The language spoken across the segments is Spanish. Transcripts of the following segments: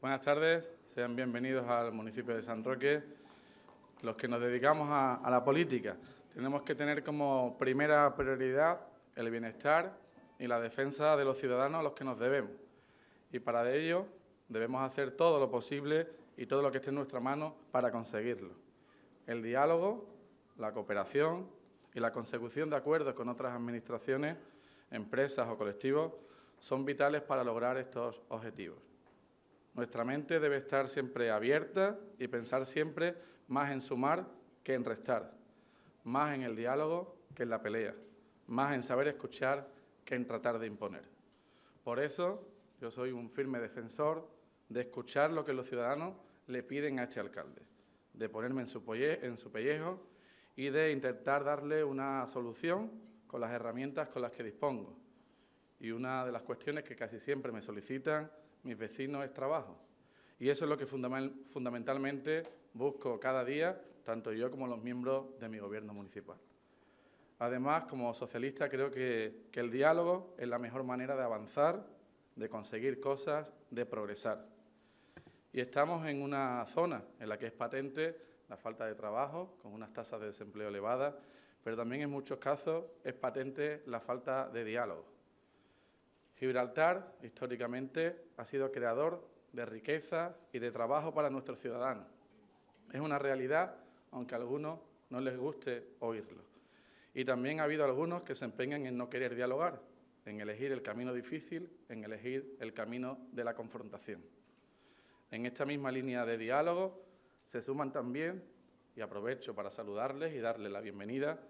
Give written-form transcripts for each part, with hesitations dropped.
Buenas tardes, sean bienvenidos al municipio de San Roque. Los que nos dedicamos a la política tenemos que tener como primera prioridad el bienestar y la defensa de los ciudadanos a los que nos debemos. Y para ello debemos hacer todo lo posible y todo lo que esté en nuestra mano para conseguirlo. El diálogo, la cooperación y la consecución de acuerdos con otras administraciones, empresas o colectivos son vitales para lograr estos objetivos. Nuestra mente debe estar siempre abierta y pensar siempre más en sumar que en restar, más en el diálogo que en la pelea, más en saber escuchar que en tratar de imponer. Por eso, yo soy un firme defensor de escuchar lo que los ciudadanos le piden a este alcalde, de ponerme en su pellejo y de intentar darle una solución con las herramientas con las que dispongo. Y una de las cuestiones que casi siempre me solicitan mis vecinos es trabajo. Y eso es lo que fundamentalmente busco cada día, tanto yo como los miembros de mi gobierno municipal. Además, como socialista, creo que el diálogo es la mejor manera de avanzar, de conseguir cosas, de progresar. Y estamos en una zona en la que es patente la falta de trabajo, con unas tasas de desempleo elevadas, pero también en muchos casos es patente la falta de diálogo. Gibraltar, históricamente, ha sido creador de riqueza y de trabajo para nuestros ciudadanos. Es una realidad, aunque a algunos no les guste oírlo. Y también ha habido algunos que se empeñan en no querer dialogar, en elegir el camino difícil, en elegir el camino de la confrontación. En esta misma línea de diálogo se suman también, y aprovecho para saludarles y darles la bienvenida,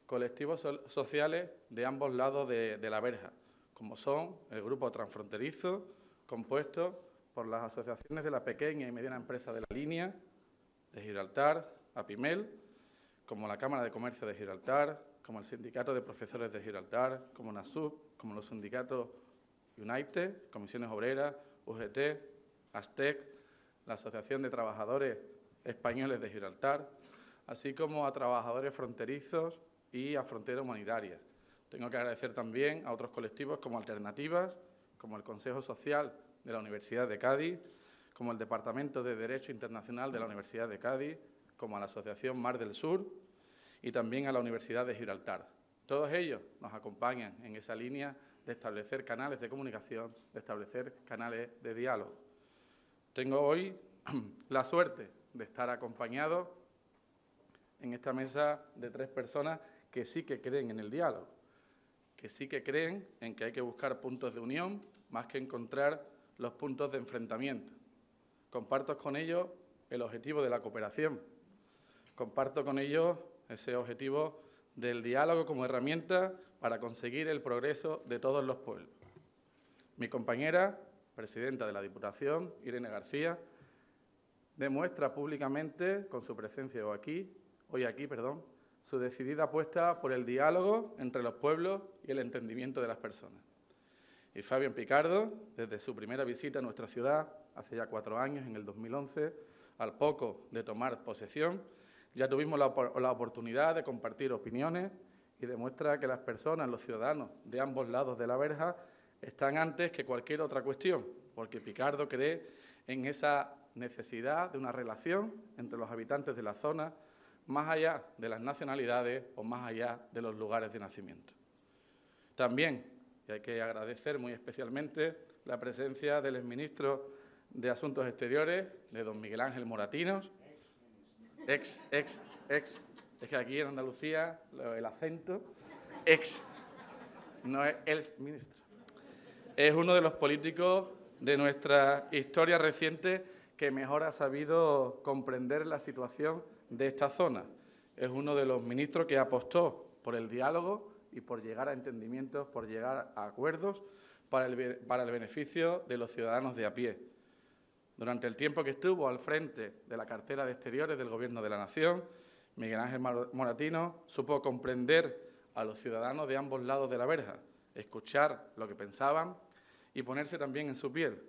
colectivos sociales de ambos lados de la verja, como son el Grupo Transfronterizo, compuesto por las asociaciones de la pequeña y mediana empresa de la línea, de Gibraltar, APIMEL, como la Cámara de Comercio de Gibraltar, como el Sindicato de Profesores de Gibraltar, como NASUB, como los sindicatos UNAITE, Comisiones Obreras, UGT, ASTEC, la Asociación de Trabajadores Españoles de Gibraltar, así como a trabajadores fronterizos y a Frontera Humanitaria. Tengo que agradecer también a otros colectivos como Alternativas, como el Consejo Social de la Universidad de Cádiz, como el Departamento de Derecho Internacional de la Universidad de Cádiz, como a la Asociación Mar del Sur y también a la Universidad de Gibraltar. Todos ellos nos acompañan en esa línea de establecer canales de comunicación, de establecer canales de diálogo. Tengo hoy la suerte de estar acompañado en esta mesa de 3 personas que sí que creen en el diálogo, que sí que creen en que hay que buscar puntos de unión más que encontrar los puntos de enfrentamiento. Comparto con ellos el objetivo de la cooperación. Comparto con ellos ese objetivo del diálogo como herramienta para conseguir el progreso de todos los pueblos. Mi compañera, presidenta de la Diputación, Irene García, demuestra públicamente, con su presencia hoy aquí, su decidida apuesta por el diálogo entre los pueblos y el entendimiento de las personas. Y Fabián Picardo, desde su primera visita a nuestra ciudad, hace ya 4 años, en el 2011, al poco de tomar posesión, ya tuvimos la oportunidad de compartir opiniones y demuestra que las personas, los ciudadanos de ambos lados de la verja, están antes que cualquier otra cuestión, porque Picardo cree en esa necesidad de una relación entre los habitantes de la zona, más allá de las nacionalidades o más allá de los lugares de nacimiento. También, y hay que agradecer muy especialmente la presencia del exministro de Asuntos Exteriores, de don Miguel Ángel Moratinos, es que aquí en Andalucía el acento, no es el ministro. Es uno de los políticos de nuestra historia reciente que mejor ha sabido comprender la situación de esta zona. Es uno de los ministros que apostó por el diálogo y por llegar a entendimientos, por llegar a acuerdos para el beneficio de los ciudadanos de a pie. Durante el tiempo que estuvo al frente de la cartera de Exteriores del Gobierno de la Nación, Miguel Ángel Moratinos supo comprender a los ciudadanos de ambos lados de la verja, escuchar lo que pensaban y ponerse también en su piel.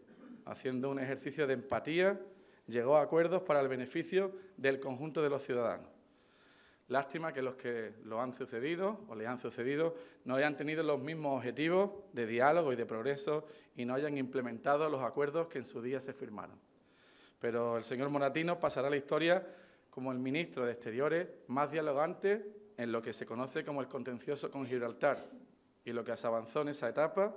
Haciendo un ejercicio de empatía, llegó a acuerdos para el beneficio del conjunto de los ciudadanos. Lástima que los que lo han sucedido o le han sucedido no hayan tenido los mismos objetivos de diálogo y de progreso y no hayan implementado los acuerdos que en su día se firmaron. pero el señor Moratinos pasará a la historia como el ministro de Exteriores más dialogante en lo que se conoce como el contencioso con Gibraltar y lo que se avanzó en esa etapa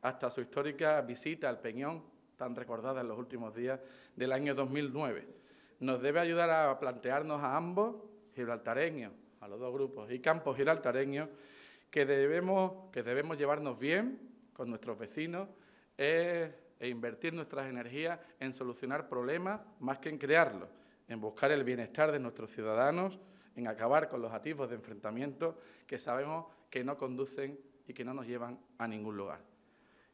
hasta su histórica visita al Peñón, tan recordada en los últimos días del año 2009. Nos debe ayudar a plantearnos a ambos, gibraltareños, a los dos grupos, y campos gibraltareños, que debemos llevarnos bien con nuestros vecinos e invertir nuestras energías en solucionar problemas más que en crearlos, en buscar el bienestar de nuestros ciudadanos, en acabar con los atisbos de enfrentamiento que sabemos que no conducen y que no nos llevan a ningún lugar.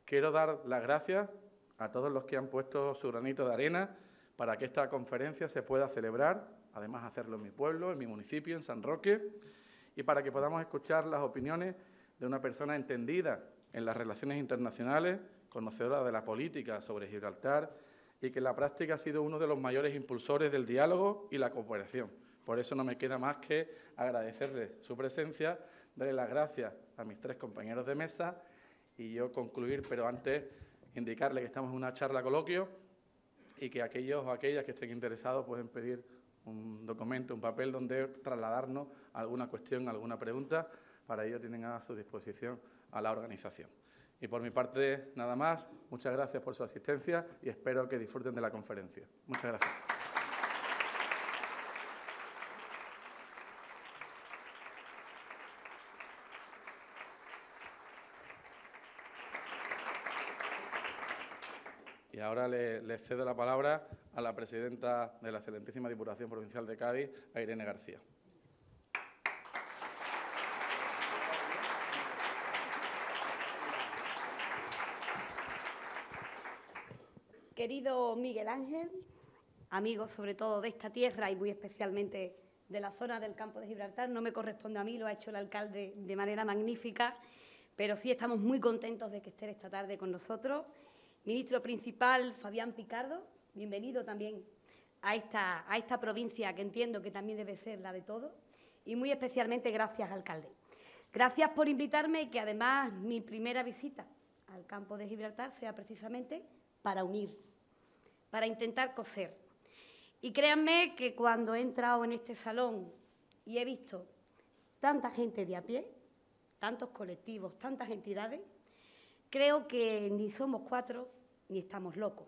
Quiero dar las gracias a todos los que han puesto su granito de arena para que esta conferencia se pueda celebrar, además hacerlo en mi pueblo, en mi municipio, en San Roque, y para que podamos escuchar las opiniones de una persona entendida en las relaciones internacionales, conocedora de la política sobre Gibraltar y que en la práctica ha sido uno de los mayores impulsores del diálogo y la cooperación. Por eso no me queda más que agradecerle su presencia, darle las gracias a mis tres compañeros de mesa y yo concluir, pero antes indicarle que estamos en una charla coloquio y que aquellos o aquellas que estén interesados pueden pedir un documento, un papel donde trasladarnos alguna cuestión, alguna pregunta. Para ello tienen a su disposición a la organización. Y por mi parte, nada más. Muchas gracias por su asistencia y espero que disfruten de la conferencia. Muchas gracias. Y ahora le cedo la palabra a la presidenta de la excelentísima Diputación Provincial de Cádiz, a Irene García. Querido Miguel Ángel, amigo sobre todo de esta tierra y muy especialmente de la zona del campo de Gibraltar, no me corresponde a mí, lo ha hecho el alcalde de manera magnífica, pero sí estamos muy contentos de que esté esta tarde con nosotros. Ministro principal, Fabián Picardo, bienvenido también a esta provincia que entiendo que también debe ser la de todos, y muy especialmente gracias, alcalde. Gracias por invitarme y que además mi primera visita al campo de Gibraltar sea precisamente para unir, para intentar coser. Y créanme que cuando he entrado en este salón y he visto tanta gente de a pie, tantos colectivos, tantas entidades, creo que ni somos cuatro ni estamos locos.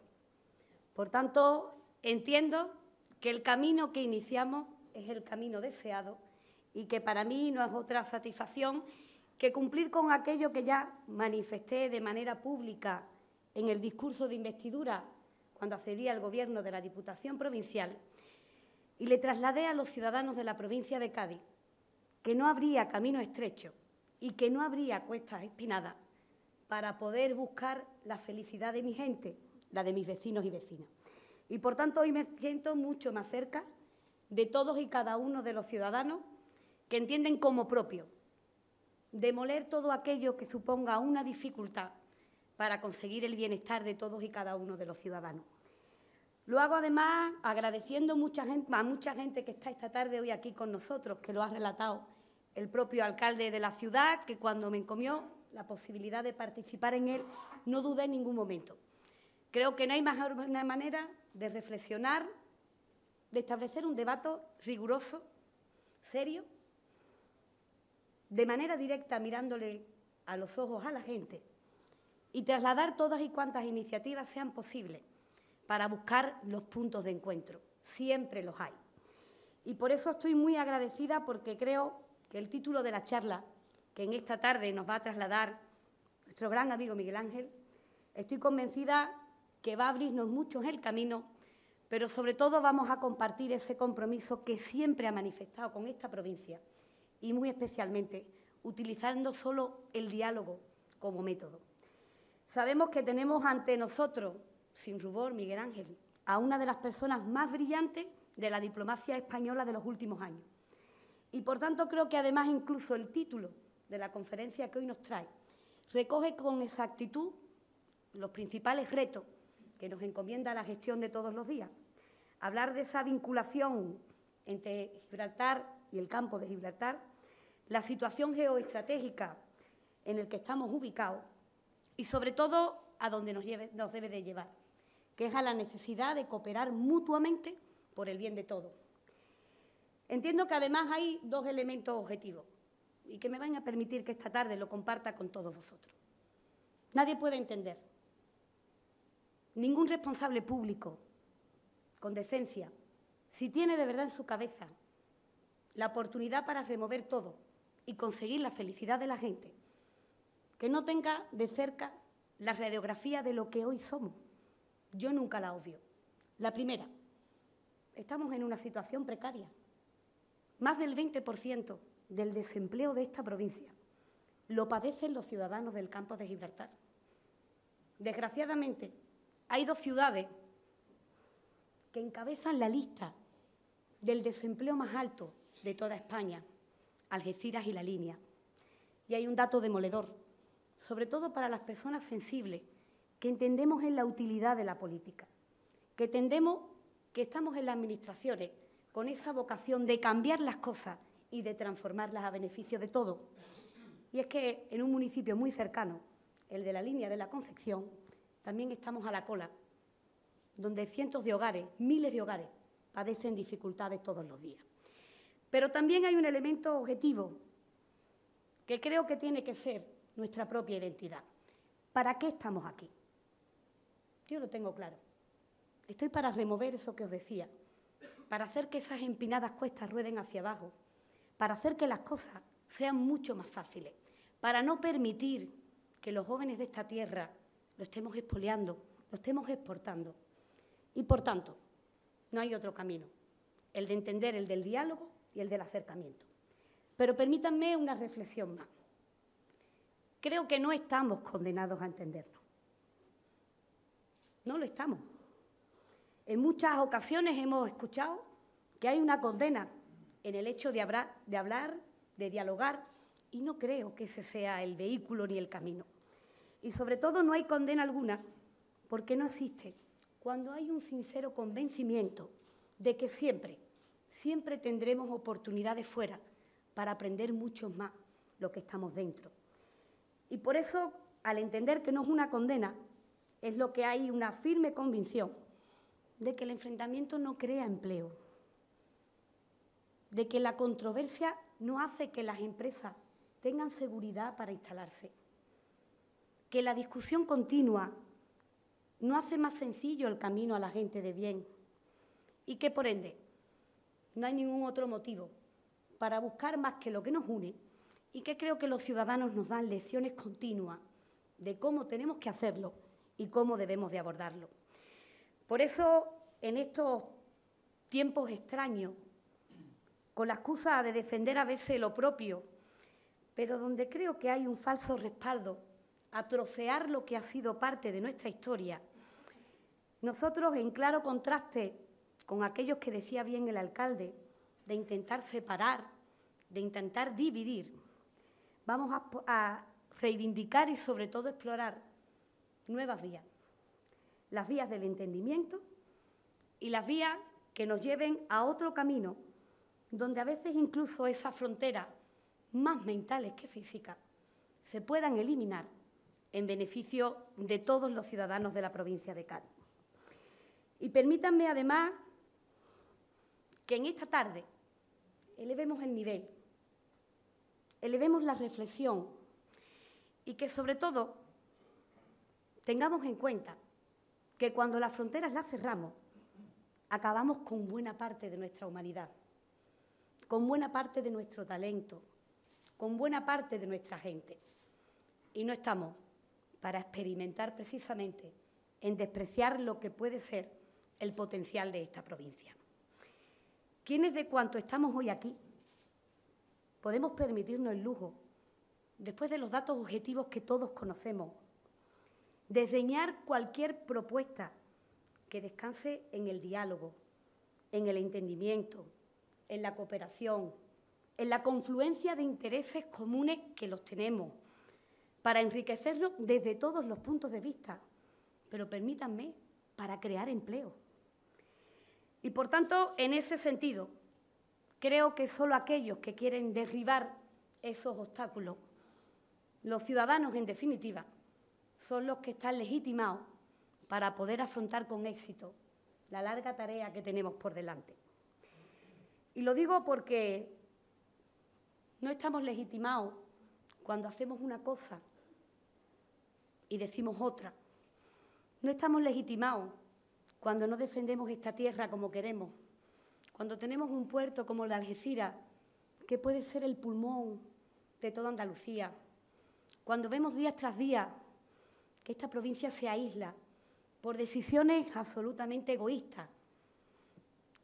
Por tanto, entiendo que el camino que iniciamos es el camino deseado y que para mí no es otra satisfacción que cumplir con aquello que ya manifesté de manera pública en el discurso de investidura cuando accedí al Gobierno de la Diputación Provincial y le trasladé a los ciudadanos de la provincia de Cádiz que no habría camino estrecho y que no habría cuestas empinadas para poder buscar la felicidad de mi gente, la de mis vecinos y vecinas. Y, por tanto, hoy me siento mucho más cerca de todos y cada uno de los ciudadanos que entienden como propio demoler todo aquello que suponga una dificultad para conseguir el bienestar de todos y cada uno de los ciudadanos. Lo hago, además, agradeciendo a mucha gente que está esta tarde hoy aquí con nosotros, que lo ha relatado el propio alcalde de la ciudad, que cuando me encomió la posibilidad de participar en él, no dudé en ningún momento. Creo que no hay mejor manera de reflexionar, de establecer un debate riguroso, serio, de manera directa, mirándole a los ojos a la gente, y trasladar todas y cuantas iniciativas sean posibles para buscar los puntos de encuentro. Siempre los hay. Y por eso estoy muy agradecida porque creo que el título de la charla que en esta tarde nos va a trasladar nuestro gran amigo Miguel Ángel, estoy convencida que va a abrirnos mucho en el camino, pero sobre todo vamos a compartir ese compromiso que siempre ha manifestado con esta provincia y muy especialmente utilizando solo el diálogo como método. Sabemos que tenemos ante nosotros, sin rubor, Miguel Ángel, a una de las personas más brillantes de la diplomacia española de los últimos años. Y, por tanto, creo que además incluso el título de la conferencia que hoy nos trae recoge con exactitud los principales retos que nos encomienda la gestión de todos los días. Hablar de esa vinculación entre Gibraltar y el campo de Gibraltar, la situación geoestratégica en la que estamos ubicados y, sobre todo, a dónde nos debe de llevar, que es a la necesidad de cooperar mutuamente por el bien de todos. Entiendo que además hay dos elementos objetivos y que me van a permitir que esta tarde lo comparta con todos vosotros. Nadie puede entender, ningún responsable público, con decencia, si tiene de verdad en su cabeza la oportunidad para remover todo y conseguir la felicidad de la gente, que no tenga de cerca la radiografía de lo que hoy somos. Yo nunca la obvio. La primera, estamos en una situación precaria. Más del 20% del desempleo de esta provincia lo padecen los ciudadanos del campo de Gibraltar. Desgraciadamente, hay dos ciudades que encabezan la lista del desempleo más alto de toda España, Algeciras y La Línea. Y hay un dato demoledor, sobre todo para las personas sensibles, que entendemos en la utilidad de la política, que entendemos que estamos en las administraciones con esa vocación de cambiar las cosas y de transformarlas a beneficio de todos. Y es que en un municipio muy cercano, el de La Línea de la Concepción, también estamos a la cola, donde cientos de hogares, miles de hogares, padecen dificultades todos los días. Pero también hay un elemento objetivo que creo que tiene que ser nuestra propia identidad. ¿Para qué estamos aquí? Yo lo tengo claro. Estoy para remover eso que os decía, para hacer que esas empinadas cuestas rueden hacia abajo, para hacer que las cosas sean mucho más fáciles, para no permitir que los jóvenes de esta tierra lo estemos expoliando, lo estemos exportando. Y, por tanto, no hay otro camino, el de entender, el del diálogo y el del acercamiento. Pero permítanme una reflexión más. Creo que no estamos condenados a entendernos. No lo estamos. En muchas ocasiones hemos escuchado que hay una condena en el hecho de hablar, de dialogar, y no creo que ese sea el vehículo ni el camino. Y sobre todo no hay condena alguna porque no existe cuando hay un sincero convencimiento de que siempre tendremos oportunidades fuera para aprender mucho más lo que estamos dentro. Y por eso, al entender que no es una condena, es lo que hay una firme convicción de que el enfrentamiento no crea empleo, de que la controversia no hace que las empresas tengan seguridad para instalarse, que la discusión continua no hace más sencillo el camino a la gente de bien y que, por ende, no hay ningún otro motivo para buscar más que lo que nos une y que creo que los ciudadanos nos dan lecciones continuas de cómo tenemos que hacerlo y cómo debemos de abordarlo. Por eso, en estos tiempos extraños, con la excusa de defender a veces lo propio, pero donde creo que hay un falso respaldo a trocear lo que ha sido parte de nuestra historia, nosotros, en claro contraste con aquellos que decía bien el alcalde, de intentar separar, de intentar dividir, vamos a reivindicar y sobre todo explorar nuevas vías, las vías del entendimiento y las vías que nos lleven a otro camino, donde a veces incluso esas fronteras más mentales que físicas se puedan eliminar en beneficio de todos los ciudadanos de la provincia de Cádiz. Y permítanme, además, que en esta tarde elevemos el nivel, elevemos la reflexión y que, sobre todo, tengamos en cuenta que cuando las fronteras las cerramos, acabamos con buena parte de nuestra humanidad, con buena parte de nuestro talento, con buena parte de nuestra gente. Y no estamos para experimentar precisamente en despreciar lo que puede ser el potencial de esta provincia. ¿Quiénes de cuantos estamos hoy aquí podemos permitirnos el lujo, después de los datos objetivos que todos conocemos, desdeñar cualquier propuesta que descanse en el diálogo, en el entendimiento, en la cooperación, en la confluencia de intereses comunes que los tenemos, para enriquecernos desde todos los puntos de vista, pero permítanme, para crear empleo? Y, por tanto, en ese sentido, creo que solo aquellos que quieren derribar esos obstáculos, los ciudadanos, en definitiva, son los que están legitimados para poder afrontar con éxito la larga tarea que tenemos por delante. Y lo digo porque no estamos legitimados cuando hacemos una cosa y decimos otra. No estamos legitimados cuando no defendemos esta tierra como queremos, cuando tenemos un puerto como el de Algeciras, que puede ser el pulmón de toda Andalucía, cuando vemos día tras día que esta provincia se aísla por decisiones absolutamente egoístas,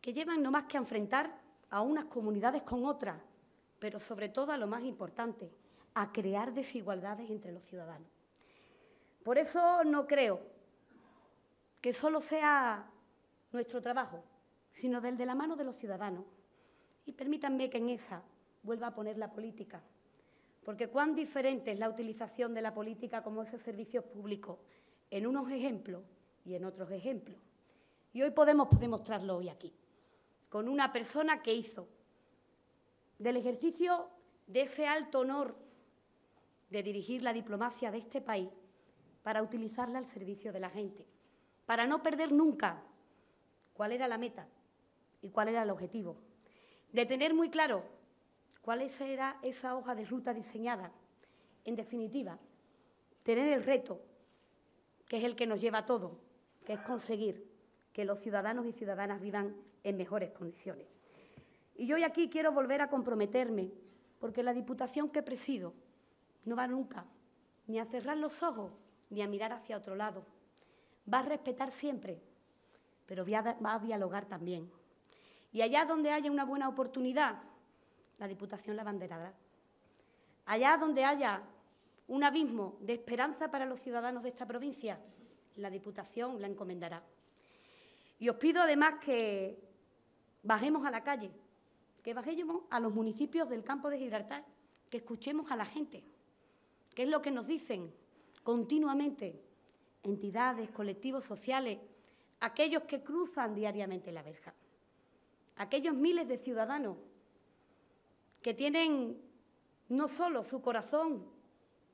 que llevan no más que a enfrentar a unas comunidades con otras, pero sobre todo, a lo más importante, a crear desigualdades entre los ciudadanos. Por eso no creo que solo sea nuestro trabajo, sino del de la mano de los ciudadanos. Y permítanme que en esa vuelva a poner la política, porque cuán diferente es la utilización de la política como esos servicios públicos en unos ejemplos y en otros ejemplos. Y hoy podemos demostrarlo hoy aquí, con una persona que hizo del ejercicio de ese alto honor de dirigir la diplomacia de este país para utilizarla al servicio de la gente, para no perder nunca cuál era la meta y cuál era el objetivo, de tener muy claro cuál era esa hoja de ruta diseñada. En definitiva, tener el reto, que es el que nos lleva a todo, que es conseguir que los ciudadanos y ciudadanas vivan en mejores condiciones. Y yo hoy aquí quiero volver a comprometerme, porque la Diputación que presido no va nunca ni a cerrar los ojos ni a mirar hacia otro lado. Va a respetar siempre, pero va a dialogar también. Y allá donde haya una buena oportunidad, la Diputación la abanderará. Allá donde haya un abismo de esperanza para los ciudadanos de esta provincia, la Diputación la encomendará. Y os pido además que bajemos a la calle, que bajemos a los municipios del Campo de Gibraltar, que escuchemos a la gente, que es lo que nos dicen continuamente entidades, colectivos sociales, aquellos que cruzan diariamente la verja, aquellos miles de ciudadanos que tienen no solo su corazón,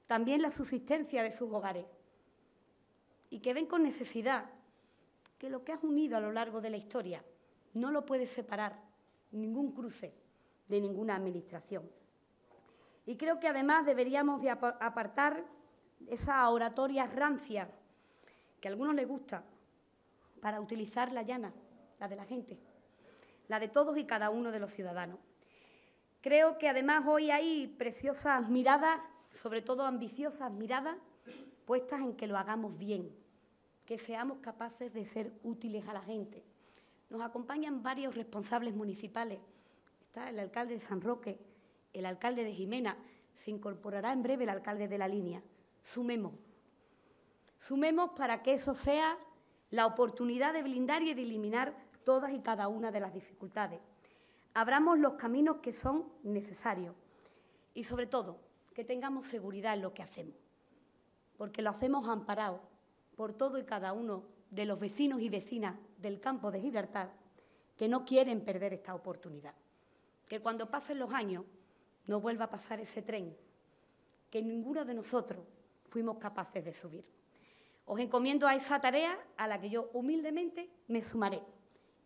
también la subsistencia de sus hogares y que ven con necesidad que lo que has unido a lo largo de la historia no lo puede separar ningún cruce de ninguna administración. Y creo que además deberíamos de apartar esa oratoria rancia que a algunos les gusta para utilizar la llana, la de la gente, la de todos y cada uno de los ciudadanos. Creo que además hoy hay preciosas miradas, sobre todo ambiciosas miradas, puestas en que lo hagamos bien, que seamos capaces de ser útiles a la gente. Nos acompañan varios responsables municipales. Está el alcalde de San Roque, el alcalde de Jimena, se incorporará en breve el alcalde de La Línea. Sumemos. Sumemos para que eso sea la oportunidad de blindar y de eliminar todas y cada una de las dificultades. Abramos los caminos que son necesarios y, sobre todo, que tengamos seguridad en lo que hacemos, porque lo hacemos amparados por todo y cada uno de los vecinos y vecinas del Campo de Gibraltar que no quieren perder esta oportunidad. Que cuando pasen los años no vuelva a pasar ese tren que ninguno de nosotros fuimos capaces de subir. Os encomiendo a esa tarea a la que yo humildemente me sumaré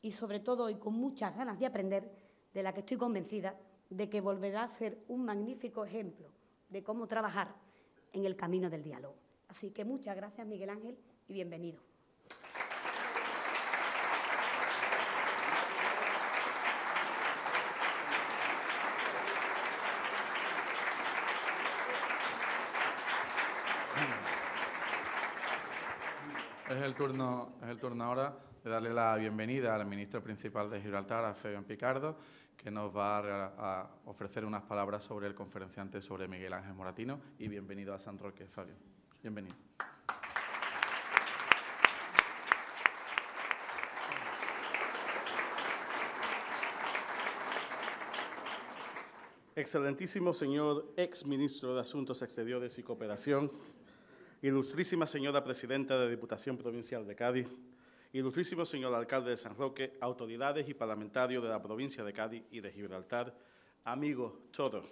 y, sobre todo, y con muchas ganas de aprender, de la que estoy convencida de que volverá a ser un magnífico ejemplo de cómo trabajar en el camino del diálogo. Así que muchas gracias, Miguel Ángel, y bienvenido. Es el turno ahora de darle la bienvenida al ministro principal de Gibraltar, a Fabián Picardo, que nos va a ofrecer unas palabras sobre el conferenciante sobre Miguel Ángel Moratino. Y bienvenido a San Roque, Fabián. Bienvenido. Excelentísimo señor exministro de Asuntos Exteriores y Cooperación, ilustrísima señora presidenta de la Diputación Provincial de Cádiz, ilustrísimo señor alcalde de San Roque, autoridades y parlamentarios de la provincia de Cádiz y de Gibraltar, amigos todos.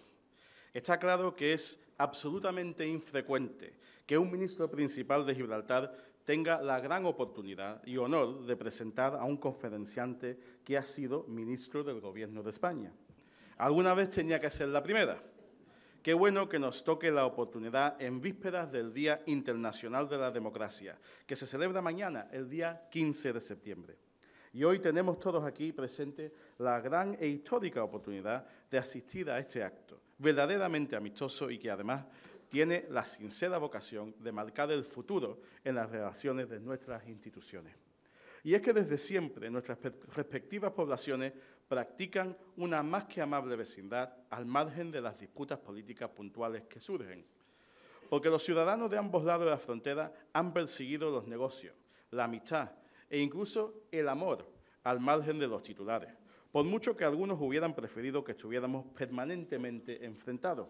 Está claro que es absolutamente infrecuente que un ministro principal de Gibraltar tenga la gran oportunidad y honor de presentar a un conferenciante que ha sido ministro del Gobierno de España. Alguna vez tenía que ser la primera. Qué bueno que nos toque la oportunidad en vísperas del Día Internacional de la Democracia, que se celebra mañana, el día 15 de septiembre. Y hoy tenemos todos aquí presentes la gran e histórica oportunidad de asistir a este acto, verdaderamente amistoso y que además tiene la sincera vocación de marcar el futuro en las relaciones de nuestras instituciones. Y es que desde siempre nuestras respectivas poblaciones practican una más que amable vecindad al margen de las disputas políticas puntuales que surgen. Porque los ciudadanos de ambos lados de la frontera han perseguido los negocios, la amistad e incluso el amor al margen de los titulares, por mucho que algunos hubieran preferido que estuviéramos permanentemente enfrentados.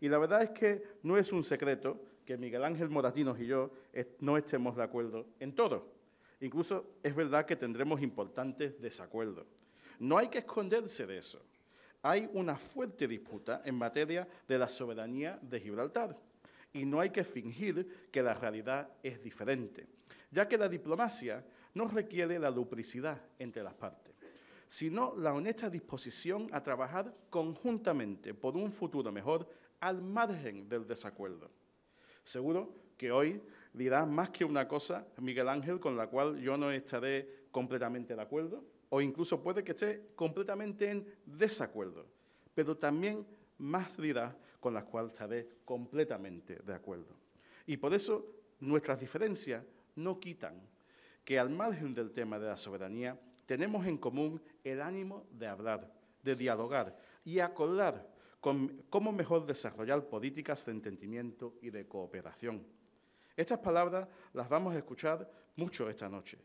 Y la verdad es que no es un secreto que Miguel Ángel Moratinos y yo no estemos de acuerdo en todo. Incluso es verdad que tendremos importantes desacuerdos. No hay que esconderse de eso. Hay una fuerte disputa en materia de la soberanía de Gibraltar y no hay que fingir que la realidad es diferente, ya que la diplomacia no requiere la duplicidad entre las partes, sino la honesta disposición a trabajar conjuntamente por un futuro mejor al margen del desacuerdo. Seguro que hoy dirá más que una cosa Miguel Ángel con la cual yo no estaré completamente de acuerdo, o incluso puede que esté completamente en desacuerdo, pero también más dirá con las cuales estaré completamente de acuerdo. Y por eso nuestras diferencias no quitan que al margen del tema de la soberanía tenemos en común el ánimo de hablar, de dialogar y acordar cómo mejor desarrollar políticas de entendimiento y de cooperación. Estas palabras las vamos a escuchar mucho esta noche.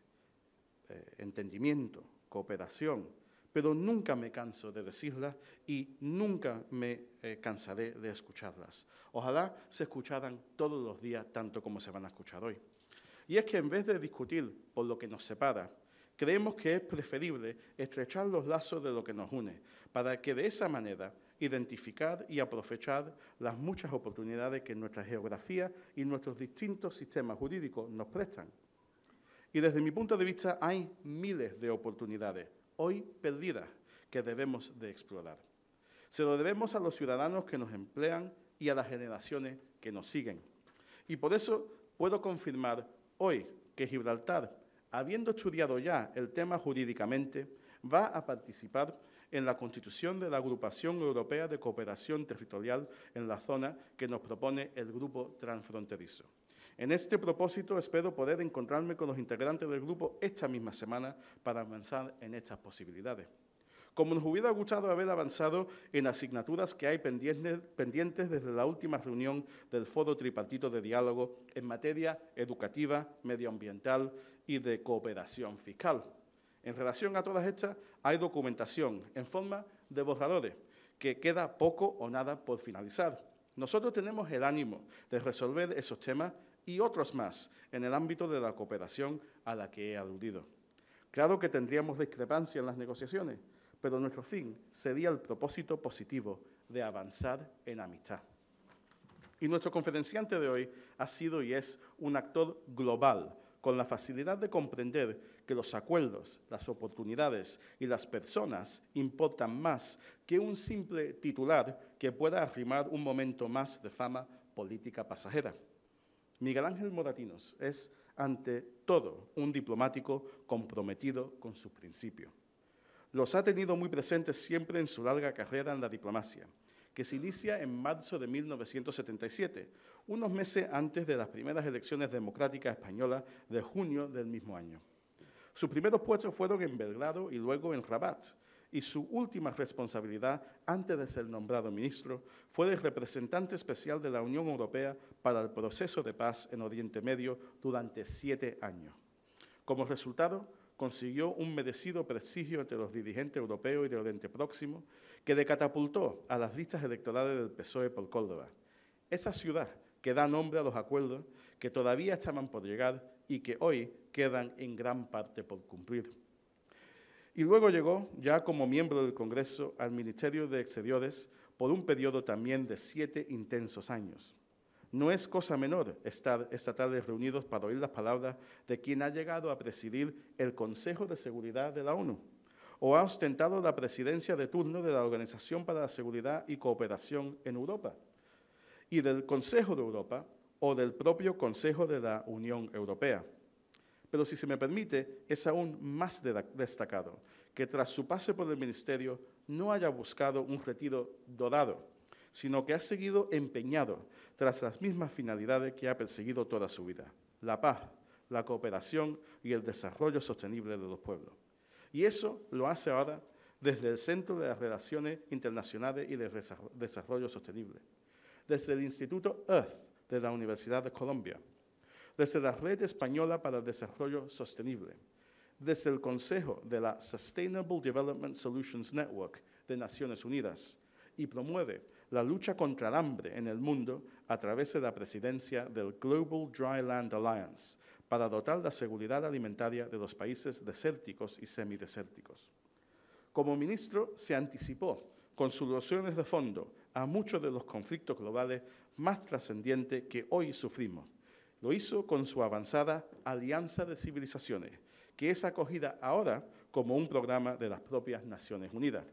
Entendimiento, cooperación, pero nunca me canso de decirlas y nunca me cansaré de escucharlas. Ojalá se escucharan todos los días tanto como se van a escuchar hoy. Y es que en vez de discutir por lo que nos separa, creemos que es preferible estrechar los lazos de lo que nos une, para que de esa manera identificar y aprovechar las muchas oportunidades que nuestra geografía y nuestros distintos sistemas jurídicos nos prestan. Y desde mi punto de vista hay miles de oportunidades, hoy perdidas, que debemos de explorar. Se lo debemos a los ciudadanos que nos emplean y a las generaciones que nos siguen. Y por eso puedo confirmar hoy que Gibraltar, habiendo estudiado ya el tema jurídicamente, va a participar en la constitución de la Agrupación Europea de Cooperación Territorial en la zona que nos propone el Grupo Transfronterizo. En este propósito espero poder encontrarme con los integrantes del grupo esta misma semana para avanzar en estas posibilidades. Como nos hubiera gustado haber avanzado en asignaturas que hay pendientes desde la última reunión del Foro Tripartito de Diálogo en materia educativa, medioambiental y de cooperación fiscal. En relación a todas estas, hay documentación en forma de borradores, que queda poco o nada por finalizar. Nosotros tenemos el ánimo de resolver esos temas y otros más en el ámbito de la cooperación a la que he aludido. Claro que tendríamos discrepancia en las negociaciones, pero nuestro fin sería el propósito positivo de avanzar en amistad. Y nuestro conferenciante de hoy ha sido y es un actor global, con la facilidad de comprender que los acuerdos, las oportunidades y las personas importan más que un simple titular que pueda arrimar un momento más de fama política pasajera. Miguel Ángel Moratinos es, ante todo, un diplomático comprometido con sus principios. Los ha tenido muy presentes siempre en su larga carrera en la diplomacia, que se inicia en marzo de 1977, unos meses antes de las primeras elecciones democráticas españolas de junio del mismo año. Sus primeros puestos fueron en Belgrado y luego en Rabat, y su última responsabilidad, antes de ser nombrado ministro, fue de representante especial de la Unión Europea para el proceso de paz en Oriente Medio durante 7 años. Como resultado, consiguió un merecido prestigio entre los dirigentes europeos y de Oriente Próximo, que le catapultó a las listas electorales del PSOE por Córdoba, esa ciudad que da nombre a los acuerdos que todavía estaban por llegar y que hoy quedan en gran parte por cumplir. Y luego llegó, ya como miembro del Congreso, al Ministerio de Exteriores por un periodo también de 7 intensos años. No es cosa menor estar esta tarde reunidos para oír las palabras de quien ha llegado a presidir el Consejo de Seguridad de la ONU o ha ostentado la presidencia de turno de la Organización para la Seguridad y Cooperación en Europa y del Consejo de Europa o del propio Consejo de la Unión Europea. Pero si se me permite, es aún más destacado que tras su pase por el Ministerio no haya buscado un retiro dorado, sino que ha seguido empeñado tras las mismas finalidades que ha perseguido toda su vida: la paz, la cooperación y el desarrollo sostenible de los pueblos. Y eso lo hace ahora desde el Centro de las Relaciones Internacionales y de Desarrollo Sostenible, desde el Instituto Earth de la Universidad de Columbia, desde la Red Española para el Desarrollo Sostenible, desde el Consejo de la Sustainable Development Solutions Network de Naciones Unidas, y promueve la lucha contra el hambre en el mundo a través de la presidencia del Global Dryland Alliance para dotar la seguridad alimentaria de los países desérticos y semidesérticos. Como ministro, se anticipó con soluciones de fondo a muchos de los conflictos globales más trascendentes que hoy sufrimos. Lo hizo con su avanzada Alianza de Civilizaciones, que es acogida ahora como un programa de las propias Naciones Unidas.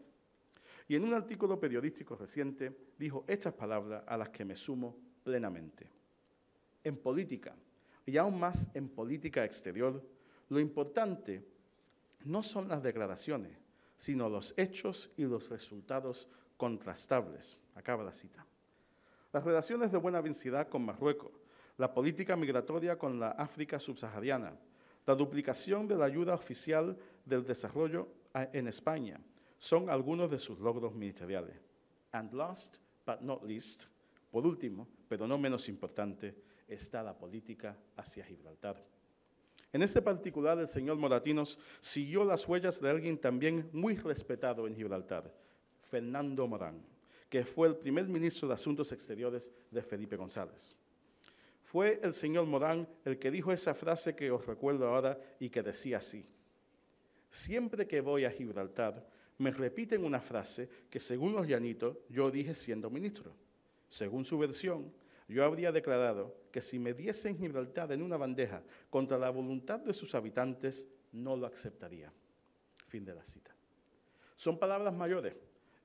Y en un artículo periodístico reciente dijo estas palabras a las que me sumo plenamente. En política, y aún más en política exterior, lo importante no son las declaraciones, sino los hechos y los resultados contrastables. Acaba la cita. Las relaciones de buena vecindad con Marruecos, la política migratoria con la África subsahariana, la duplicación de la ayuda oficial del desarrollo en España, son algunos de sus logros ministeriales. And last but not least, por último, pero no menos importante, está la política hacia Gibraltar. En este particular, el señor Moratinos siguió las huellas de alguien también muy respetado en Gibraltar, Fernando Morán, que fue el primer ministro de Asuntos Exteriores de Felipe González. Fue el señor Morán el que dijo esa frase que os recuerdo ahora y que decía así: siempre que voy a Gibraltar, me repiten una frase que, según los llanitos, yo dije siendo ministro. Según su versión, yo habría declarado que si me diesen Gibraltar en una bandeja contra la voluntad de sus habitantes, no lo aceptaría. Fin de la cita. Son palabras mayores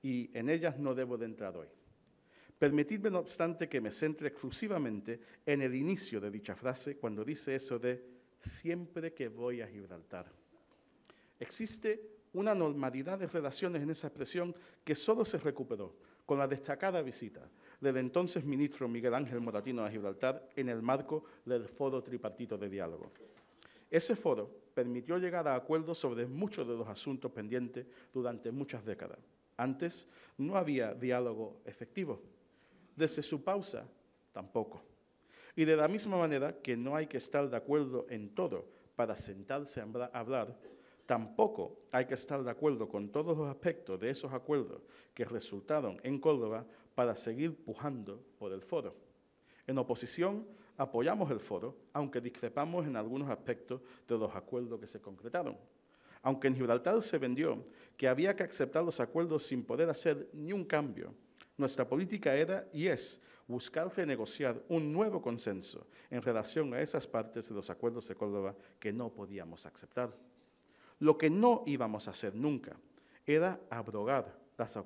y en ellas no debo de entrar hoy. Permitidme, no obstante, que me centre exclusivamente en el inicio de dicha frase cuando dice eso de siempre que voy a Gibraltar. Existe una normalidad de relaciones en esa expresión que solo se recuperó con la destacada visita del entonces ministro Miguel Ángel Moratinos a Gibraltar en el marco del Foro Tripartito de Diálogo. Ese foro permitió llegar a acuerdos sobre muchos de los asuntos pendientes durante muchas décadas. Antes no había diálogo efectivo. Desde su pausa, tampoco. Y de la misma manera que no hay que estar de acuerdo en todo para sentarse a hablar, tampoco hay que estar de acuerdo con todos los aspectos de esos acuerdos que resultaron en Córdoba para seguir pujando por el foro. En oposición, apoyamos el foro, aunque discrepamos en algunos aspectos de los acuerdos que se concretaron. Aunque en Gibraltar se vendió que había que aceptar los acuerdos sin poder hacer ni un cambio, nuestra política era y es buscar renegociar un nuevo consenso en relación a esas partes de los acuerdos de Córdoba que no podíamos aceptar. Lo que no íbamos a hacer nunca era abrogar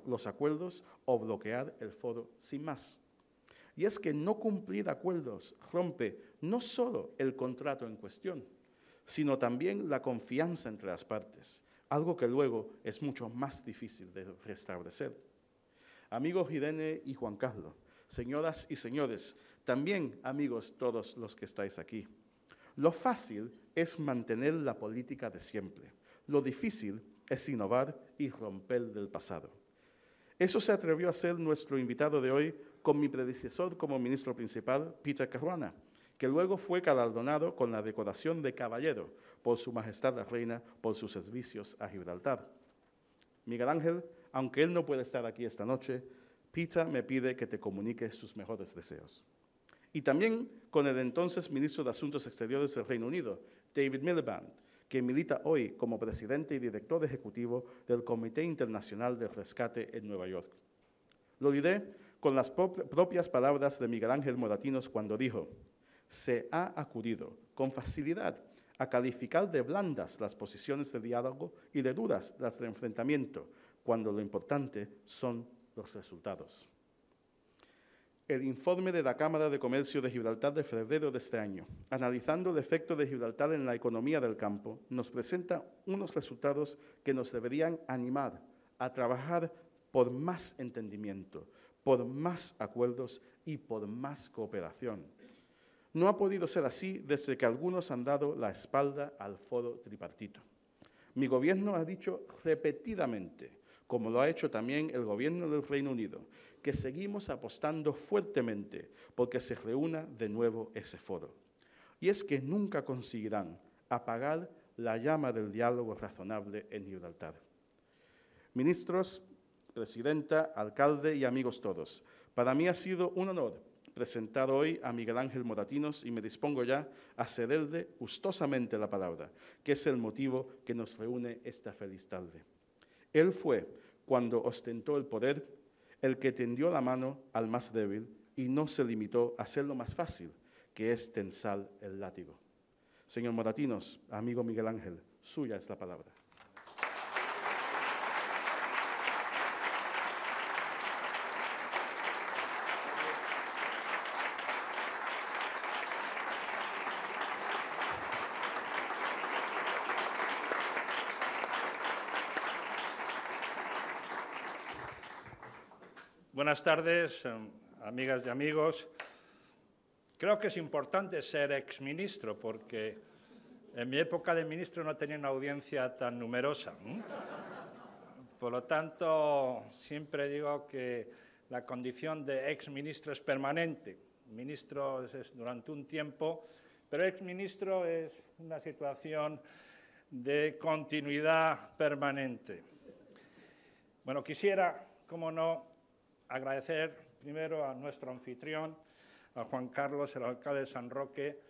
los acuerdos o bloquear el foro sin más. Y es que no cumplir acuerdos rompe no solo el contrato en cuestión, sino también la confianza entre las partes, algo que luego es mucho más difícil de restablecer. Amigos Irene y Juan Carlos, señoras y señores, también amigos todos los que estáis aquí, lo fácil es mantener la política de siempre. Lo difícil es innovar y romper del pasado. Eso se atrevió a hacer nuestro invitado de hoy con mi predecesor como ministro principal, Peter Caruana, que luego fue galardonado con la decoración de caballero por Su Majestad la Reina por sus servicios a Gibraltar. Miguel Ángel, aunque él no puede estar aquí esta noche, Peter me pide que te comunique sus mejores deseos. Y también con el entonces ministro de Asuntos Exteriores del Reino Unido, David Miliband, que milita hoy como presidente y director ejecutivo del Comité Internacional de Rescate en Nueva York. Lo diré con las propias palabras de Miguel Ángel Moratinos cuando dijo: se ha acudido con facilidad a calificar de blandas las posiciones de diálogo y de duras las de enfrentamiento, cuando lo importante son los resultados. El informe de la Cámara de Comercio de Gibraltar de febrero de este año, analizando el efecto de Gibraltar en la economía del campo, nos presenta unos resultados que nos deberían animar a trabajar por más entendimiento, por más acuerdos y por más cooperación. No ha podido ser así desde que algunos han dado la espalda al foro tripartito. Mi gobierno ha dicho repetidamente, como lo ha hecho también el gobierno del Reino Unido, que seguimos apostando fuertemente porque se reúna de nuevo ese foro. Y es que nunca conseguirán apagar la llama del diálogo razonable en Gibraltar. Ministros, presidenta, alcalde y amigos todos, para mí ha sido un honor presentar hoy a Miguel Ángel Moratinos y me dispongo ya a cederle gustosamente la palabra, que es el motivo que nos reúne esta feliz tarde. Él fue, cuando ostentó el poder, el que tendió la mano al más débil y no se limitó a hacer lo más fácil, que es tensar el látigo. Señor Moratinos, amigo Miguel Ángel, suya es la palabra. Buenas tardes, amigas y amigos. Creo que es importante ser exministro porque en mi época de ministro no tenía una audiencia tan numerosa. Por lo tanto, siempre digo que la condición de exministro es permanente. Ministro es durante un tiempo, pero exministro es una situación de continuidad permanente. Bueno, quisiera, cómo no, agradecer primero a nuestro anfitrión, a Juan Carlos, el alcalde de San Roque,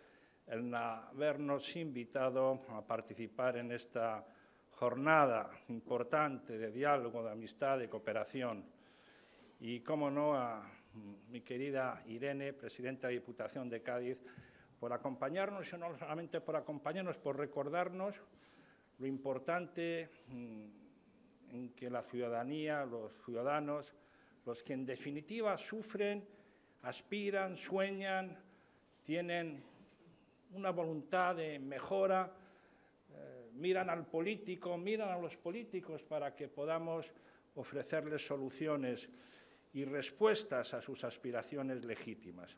el habernos invitado a participar en esta jornada importante de diálogo, de amistad, de cooperación. Y, cómo no, a mi querida Irene, presidenta de Diputación de Cádiz, por acompañarnos, y no solamente por acompañarnos, por recordarnos lo importante en que la ciudadanía, los ciudadanos, los que en definitiva sufren, aspiran, sueñan, tienen una voluntad de mejora, miran al político, miran a los políticos para que podamos ofrecerles soluciones y respuestas a sus aspiraciones legítimas.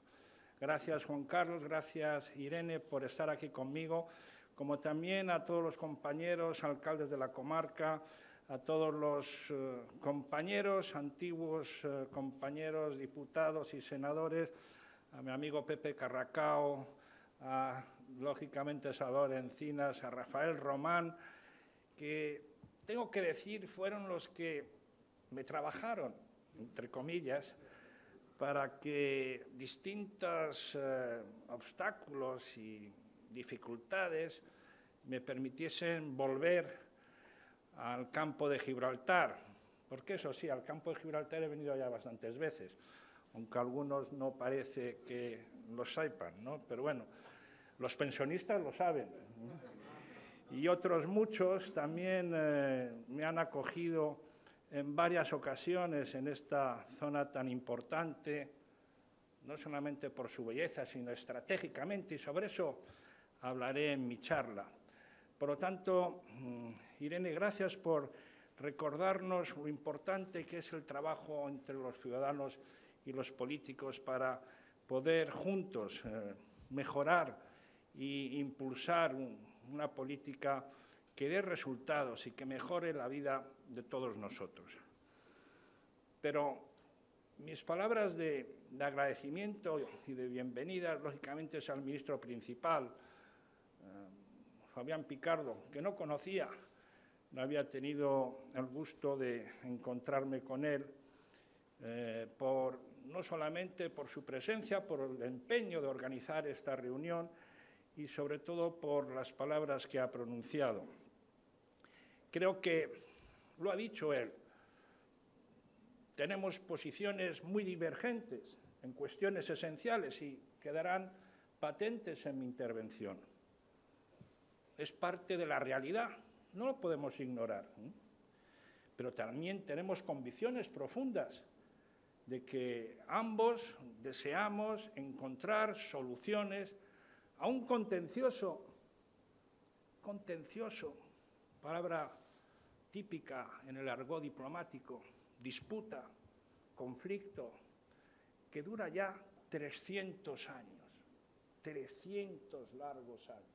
Gracias, Juan Carlos, gracias, Irene, por estar aquí conmigo, como también a todos los compañeros, alcaldes de la comarca, a todos los compañeros, antiguos compañeros, diputados y senadores, a mi amigo Pepe Carracao, a, lógicamente, Salvador Encinas, a Rafael Román, que, tengo que decir, fueron los que me trabajaron, entre comillas, para que distintos obstáculos y dificultades me permitiesen volver al campo de Gibraltar, porque eso sí, al campo de Gibraltar he venido ya bastantes veces, aunque algunos no parece que lo sepan, ¿no? Pero bueno, los pensionistas lo saben, ¿no? Y otros muchos también me han acogido en varias ocasiones en esta zona tan importante, no solamente por su belleza, sino estratégicamente, y sobre eso hablaré en mi charla. Por lo tanto, Irene, gracias por recordarnos lo importante que es el trabajo entre los ciudadanos y los políticos para poder juntos mejorar e impulsar una política que dé resultados y que mejore la vida de todos nosotros. Pero mis palabras de agradecimiento y de bienvenida, lógicamente, es al ministro principal, Fabián Picardo, que no conocía, no había tenido el gusto de encontrarme con él, no solamente por su presencia, por el empeño de organizar esta reunión y sobre todo por las palabras que ha pronunciado. Creo que lo ha dicho él. tenemos posiciones muy divergentes en cuestiones esenciales y quedarán patentes en mi intervención. Es parte de la realidad, no lo podemos ignorar, ¿eh? Pero también tenemos convicciones profundas de que ambos deseamos encontrar soluciones a un contencioso, palabra típica en el argot diplomático, disputa, conflicto, que dura ya 300 años, 300 largos años.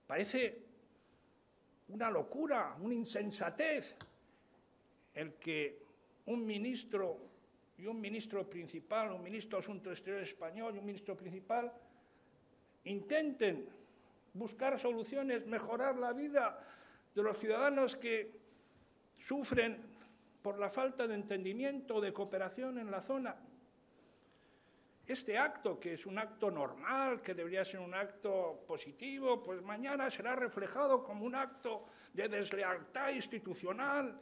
Parece una locura, una insensatez el que un ministro y un ministro principal, un ministro de Asuntos Exteriores español y un ministro principal intenten buscar soluciones, mejorar la vida de los ciudadanos que sufren por la falta de entendimiento o de cooperación en la zona. Este acto, que es un acto normal, que debería ser un acto positivo, pues mañana será reflejado como un acto de deslealtad institucional,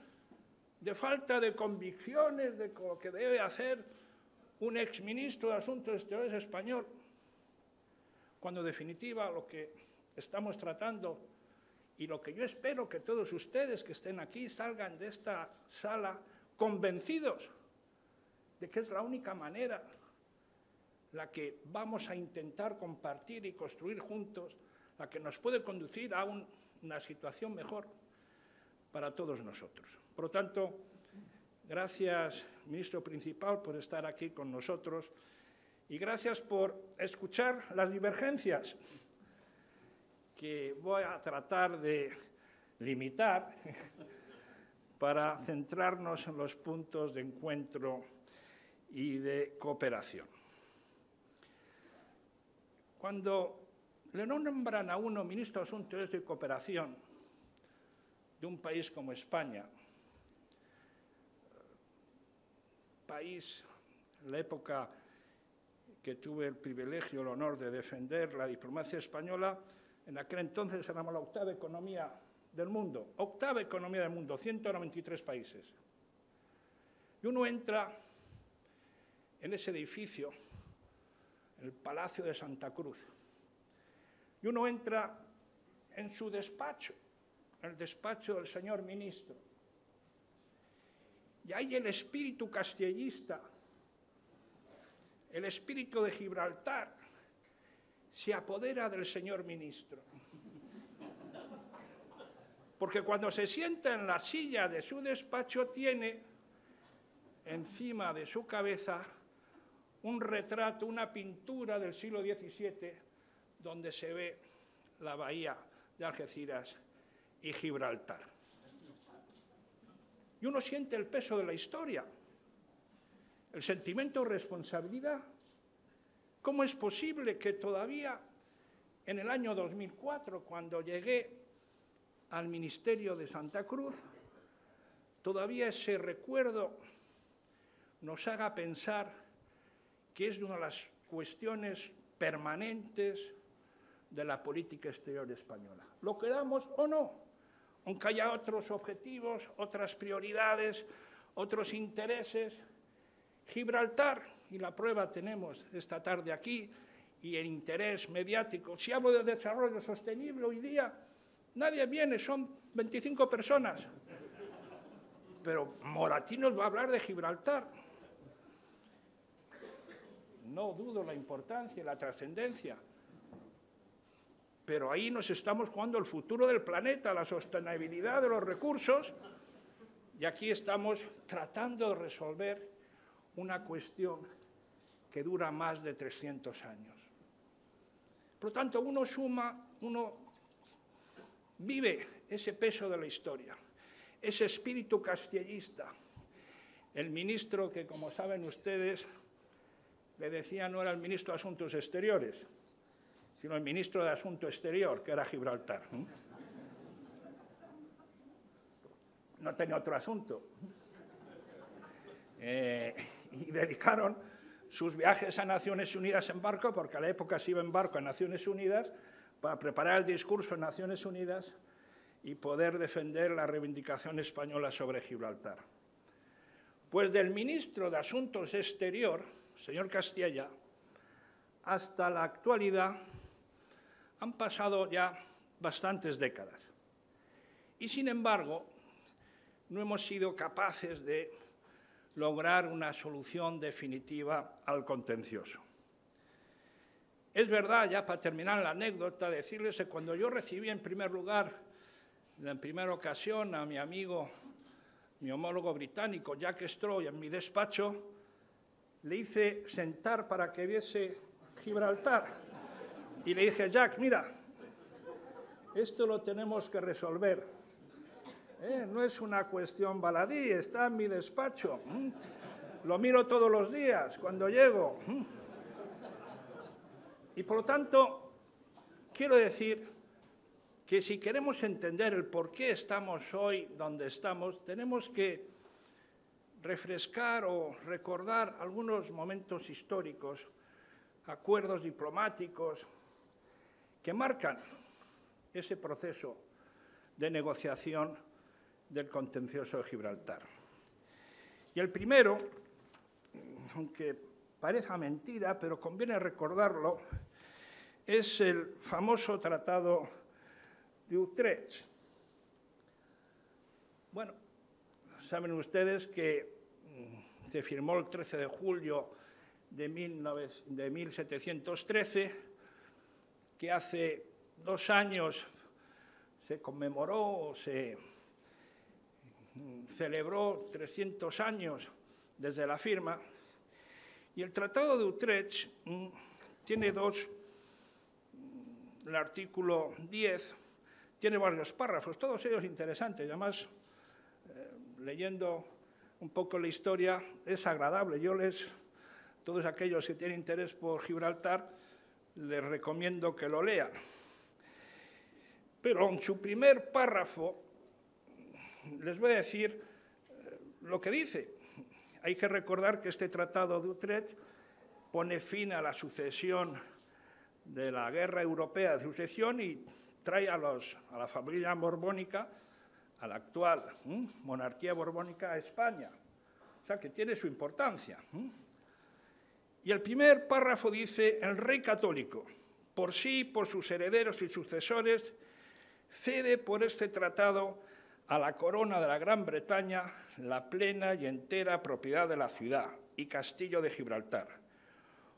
de falta de convicciones de lo que debe hacer un exministro de Asuntos Exteriores español, cuando en definitiva lo que estamos tratando y lo que yo espero que todos ustedes que estén aquí salgan de esta sala convencidos de que es la única manera la que vamos a intentar compartir y construir juntos, la que nos puede conducir a una situación mejor para todos nosotros. Por lo tanto, gracias, ministro principal, por estar aquí con nosotros y gracias por escuchar las divergencias que voy a tratar de limitar para centrarnos en los puntos de encuentro y de cooperación. Cuando le nombran a uno ministro de Asuntos de Cooperación de un país como España, país, en la época que tuve el privilegio, el honor de defender la diplomacia española, en aquel entonces éramos la octava economía del mundo, 193 países. Y uno entra en ese edificio, el Palacio de Santa Cruz, y uno entra en su despacho, el despacho del señor ministro, y ahí el espíritu castellista, el espíritu de Gibraltar, se apodera del señor ministro. Porque cuando se sienta en la silla de su despacho tiene encima de su cabeza un retrato, una pintura del siglo XVII, donde se ve la bahía de Algeciras y Gibraltar. Y uno siente el peso de la historia, el sentimiento de responsabilidad. ¿Cómo es posible que todavía en el año 2004, cuando llegué al Ministerio de Santa Cruz, todavía ese recuerdo nos haga pensar que es una de las cuestiones permanentes de la política exterior española? Lo queramos o no, aunque haya otros objetivos, otras prioridades, otros intereses. Gibraltar, y la prueba tenemos esta tarde aquí, y el interés mediático. Si hablo de desarrollo sostenible hoy día, nadie viene, son 25 personas. Pero Moratí nos va a hablar de Gibraltar. No dudo la importancia y la trascendencia, pero ahí nos estamos jugando el futuro del planeta, la sostenibilidad de los recursos, y aquí estamos tratando de resolver una cuestión que dura más de 300 años. Por lo tanto, uno vive ese peso de la historia, ese espíritu castellista. El ministro que, como saben ustedes, le decía no era el ministro de Asuntos Exteriores, sino el ministro de Asunto Exterior, que era Gibraltar. No tenía otro asunto. Y dedicaron sus viajes a Naciones Unidas en barco, porque a la época se iba en barco a Naciones Unidas, para preparar el discurso en Naciones Unidas y poder defender la reivindicación española sobre Gibraltar. Pues del ministro de Asuntos Exteriores, señor Castella, hasta la actualidad han pasado ya bastantes décadas. Y, sin embargo, no hemos sido capaces de lograr una solución definitiva al contencioso. Es verdad, ya para terminar la anécdota, decirles que cuando yo recibí en primer lugar, en primera ocasión, a mi amigo, mi homólogo británico, Jack Straw, en mi despacho, le hice sentar para que viese Gibraltar. Y le dije, Jack, mira, esto lo tenemos que resolver. No es una cuestión baladí, está en mi despacho. Lo miro todos los días cuando llego. Y por lo tanto, quiero decir que si queremos entender el por qué estamos hoy donde estamos, tenemos que refrescar o recordar algunos momentos históricos, acuerdos diplomáticos que marcan ese proceso de negociación del contencioso de Gibraltar. Y el primero, aunque parezca mentira, pero conviene recordarlo, es el famoso Tratado de Utrecht. Bueno, saben ustedes que se firmó el 13 de julio de 1713, que hace 2 años se conmemoró, se celebró 300 años desde la firma, y el Tratado de Utrecht tiene el artículo 10, tiene varios párrafos, todos ellos interesantes, y además, leyendo un poco la historia, es agradable. Todos aquellos que tienen interés por Gibraltar, les recomiendo que lo lean. Pero en su primer párrafo les voy a decir lo que dice. Hay que recordar que este Tratado de Utrecht pone fin a la sucesión de la Guerra Europea de Sucesión y trae a la familia borbónica, a la actual monarquía borbónica, a España. O sea, que tiene su importancia. Y el primer párrafo dice: el rey católico, por sí, por sus herederos y sucesores, cede por este tratado a la corona de la Gran Bretaña la plena y entera propiedad de la ciudad y castillo de Gibraltar,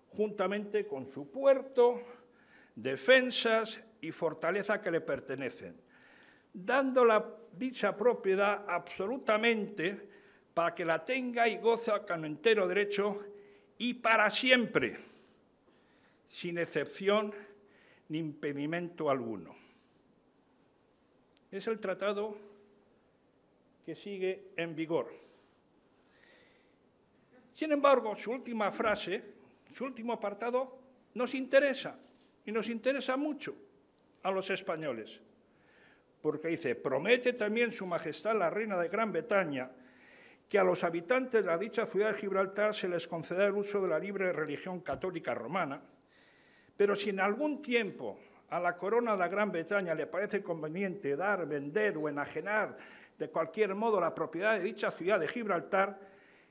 juntamente con su puerto, defensas y fortaleza que le pertenecen, dando dicha propiedad absolutamente para que la tenga y goza con entero derecho y para siempre, sin excepción ni impedimento alguno. Es el tratado que sigue en vigor. Sin embargo, su última frase, su último apartado, nos interesa, y nos interesa mucho a los españoles, porque dice: promete también Su Majestad la Reina de Gran Bretaña que a los habitantes de la dicha ciudad de Gibraltar se les concederá el uso de la libre religión católica romana, pero si en algún tiempo a la corona de la Gran Bretaña le parece conveniente dar, vender o enajenar de cualquier modo la propiedad de dicha ciudad de Gibraltar,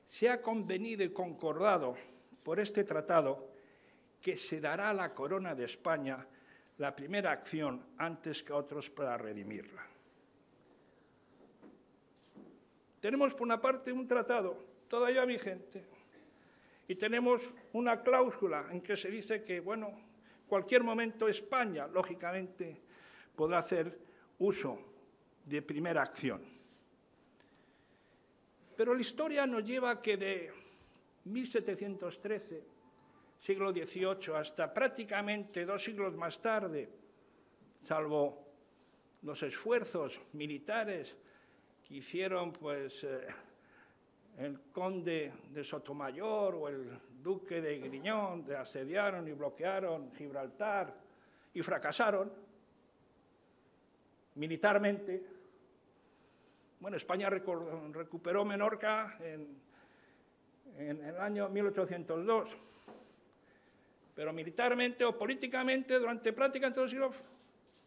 se ha convenido y concordado por este tratado que se dará a la corona de España la primera acción antes que a otros para redimirla. Tenemos, por una parte, un tratado todavía vigente y tenemos una cláusula en que se dice que, bueno, en cualquier momento España, lógicamente, podrá hacer uso de primera acción. Pero la historia nos lleva a que de 1713, siglo XVIII, hasta prácticamente 2 siglos más tarde, salvo los esfuerzos militares que hicieron el conde de Sotomayor o el duque de Griñón, asediaron y bloquearon Gibraltar y fracasaron militarmente. Bueno, España recuperó Menorca en el año 1802, pero militarmente o políticamente durante prácticamente todo el siglo,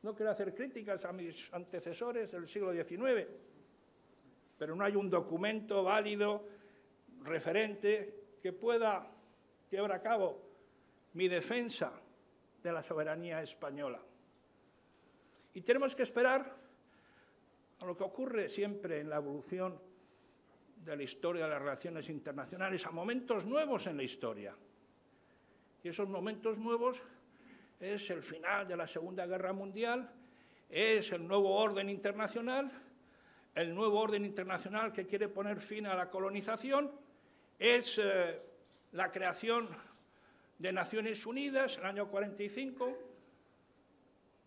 no quiero hacer críticas a mis antecesores del siglo XIX, pero no hay un documento válido referente que pueda llevar a cabo mi defensa de la soberanía española. Y tenemos que esperar a lo que ocurre siempre en la evolución de la historia de las relaciones internacionales, a momentos nuevos en la historia. Y esos momentos nuevos es el final de la Segunda Guerra Mundial, es el nuevo orden internacional, el nuevo orden internacional que quiere poner fin a la colonización, es la creación de Naciones Unidas en el año 45.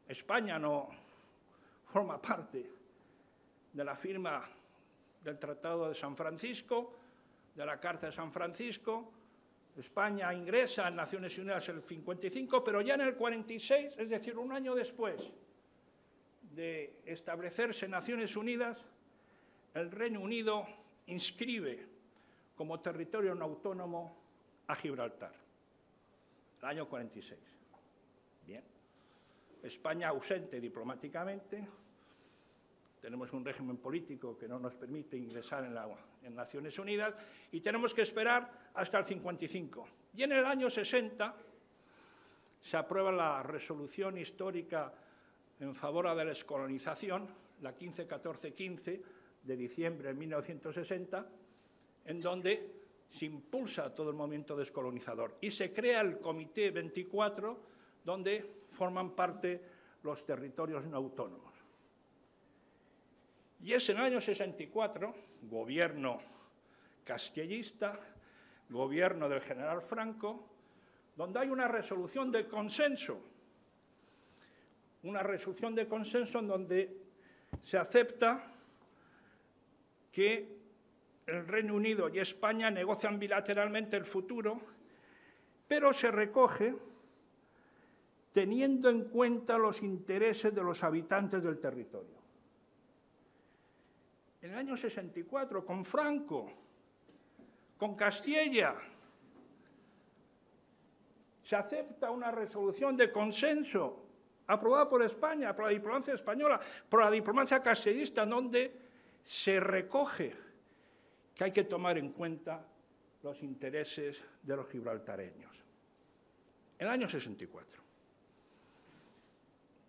España no forma parte de la firma del Tratado de San Francisco, de la Carta de San Francisco. España ingresa en Naciones Unidas en el 55, pero ya en el 46, es decir, un año después de establecerse Naciones Unidas, el Reino Unido inscribe como territorio no autónomo a Gibraltar, el año 46. Bien. España ausente diplomáticamente, tenemos un régimen político que no nos permite ingresar en Naciones Unidas y tenemos que esperar hasta el 55. Y en el año 60 se aprueba la resolución histórica en favor de la descolonización, la 15-14-15 de diciembre de 1960, en donde se impulsa todo el movimiento descolonizador y se crea el Comité 24, donde forman parte los territorios no autónomos. Y es en el año 64, gobierno castellista, gobierno del general Franco, donde hay una resolución de consenso en donde se acepta que el Reino Unido y España negocian bilateralmente el futuro, pero se recoge teniendo en cuenta los intereses de los habitantes del territorio. En el año 64, con Franco, con Castilla, se acepta una resolución de consenso aprobada por España, por la diplomacia española, por la diplomacia castellista, donde se recoge que hay que tomar en cuenta los intereses de los gibraltareños. En el año 64.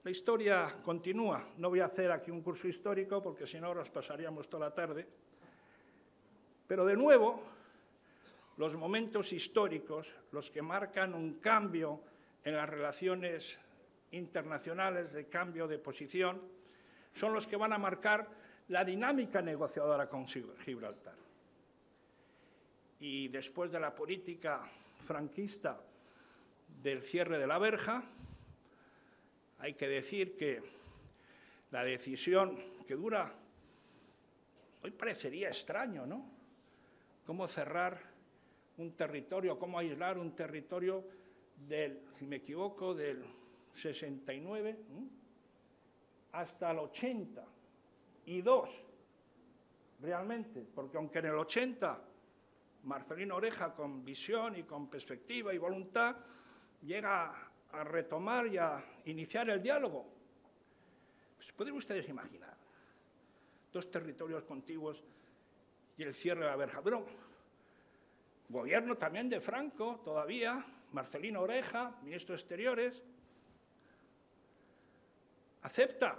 La historia continúa. No voy a hacer aquí un curso histórico porque si no nos pasaríamos toda la tarde. Pero de nuevo, los momentos históricos, los que marcan un cambio en las relaciones internacionales, de cambio de posición, son los que van a marcar la dinámica negociadora con Gibraltar. Y después de la política franquista del cierre de la verja, hay que decir que la decisión que dura, hoy parecería extraño, ¿no? Cómo cerrar un territorio, cómo aislar un territorio del, si me equivoco, del 69 hasta el 82, realmente, porque aunque en el 80 Marcelino Oreja, con visión y con perspectiva y voluntad, llega a retomar y a iniciar el diálogo. Pues pueden ustedes imaginar, dos territorios contiguos y el cierre de la verja. Pero gobierno también de Franco, todavía, Marcelino Oreja, ministro de Exteriores, acepta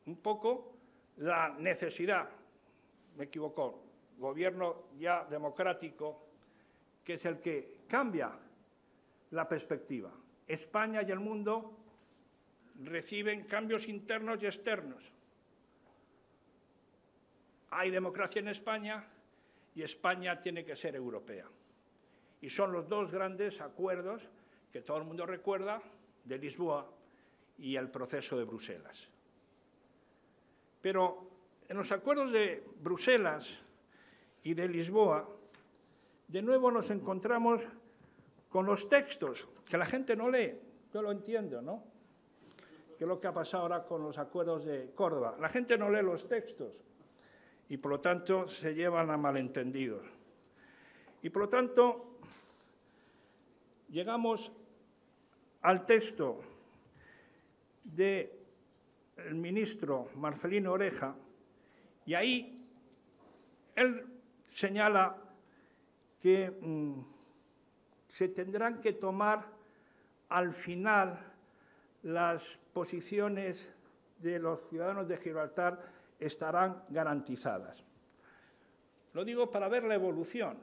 un poco la necesidad, me equivocó, gobierno ya democrático, que es el que cambia la perspectiva. España y el mundo reciben cambios internos y externos. Hay democracia en España y España tiene que ser europea. Y son los dos grandes acuerdos que todo el mundo recuerda de Lisboa y el proceso de Bruselas. Pero en los acuerdos de Bruselas y de Lisboa, de nuevo nos encontramos con los textos, que la gente no lee, yo lo entiendo, ¿no? Que es lo que ha pasado ahora con los acuerdos de Córdoba. La gente no lee los textos y, por lo tanto, se llevan a malentendidos. Y, por lo tanto, llegamos al texto del ministro Marcelino Oreja y ahí él señala que se tendrán que tomar al final las posiciones de los ciudadanos de Gibraltar estarán garantizadas. Lo digo para ver la evolución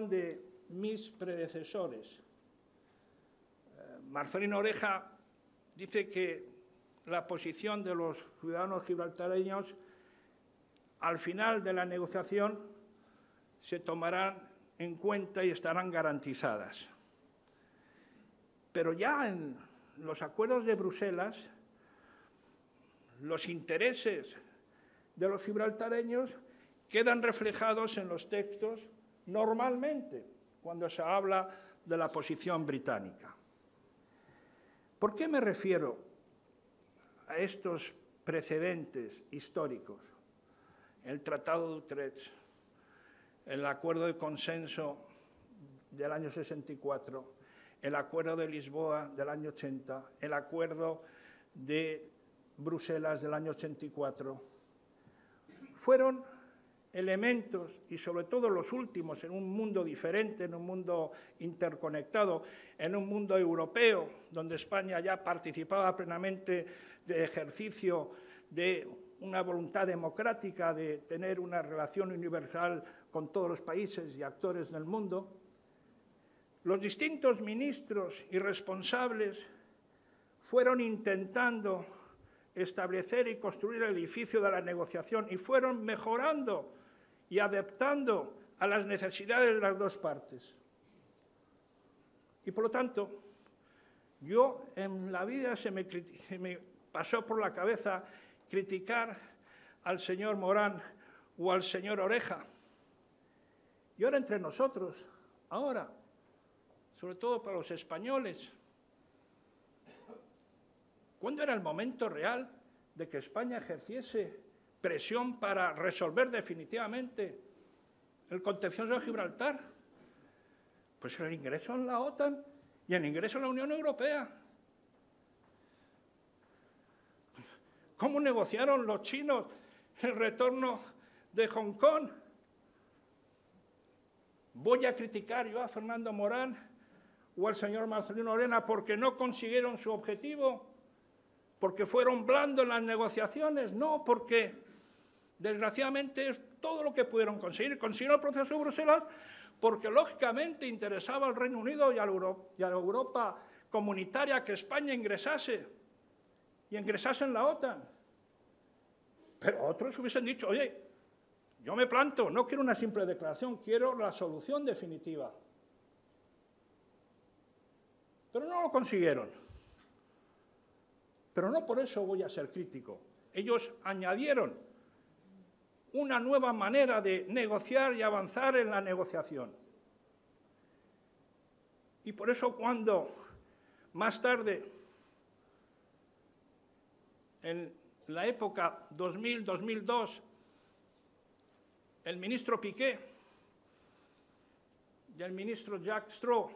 de mis predecesores. Marcelino Oreja dice que la posición de los ciudadanos gibraltareños al final de la negociación se tomarán en cuenta y estarán garantizadas. Pero ya en los acuerdos de Bruselas, los intereses de los gibraltareños quedan reflejados en los textos normalmente cuando se habla de la posición británica. ¿Por qué me refiero a estos precedentes históricos? El Tratado de Utrecht, el Acuerdo de Consenso del año 64, el Acuerdo de Lisboa del año 80, el Acuerdo de Bruselas del año 84, fueron elementos, y sobre todo los últimos, en un mundo diferente, en un mundo interconectado, en un mundo europeo, donde España ya participaba plenamente de ejercicio de una voluntad democrática de tener una relación universal con todos los países y actores del mundo. Los distintos ministros y responsables fueron intentando establecer y construir el edificio de la negociación y fueron mejorando y adaptando a las necesidades de las dos partes. Y por lo tanto, yo en la vida se me pasó por la cabeza criticar al señor Morán o al señor Oreja. Y ahora entre nosotros, ahora, sobre todo para los españoles, ¿cuándo era el momento real de que España ejerciese presión para resolver definitivamente el contencioso de Gibraltar? Pues el ingreso en la OTAN y el ingreso en la Unión Europea. ¿Cómo negociaron los chinos el retorno de Hong Kong? ¿Voy a criticar yo a Fernando Morán o al señor Marcelino Oreja porque no consiguieron su objetivo? ¿Porque fueron blandos en las negociaciones? No, porque desgraciadamente es todo lo que pudieron conseguir. Consiguieron el proceso de Bruselas porque lógicamente interesaba al Reino Unido y a la Europa comunitaria que España ingresase y ingresase en la OTAN. Pero otros hubiesen dicho, oye, yo me planto, no quiero una simple declaración, quiero la solución definitiva. Pero no lo consiguieron. Pero no por eso voy a ser crítico. Ellos añadieron una nueva manera de negociar y avanzar en la negociación. Y por eso cuando más tarde, en la época 2000-2002, el ministro Piqué y el ministro Jack Straw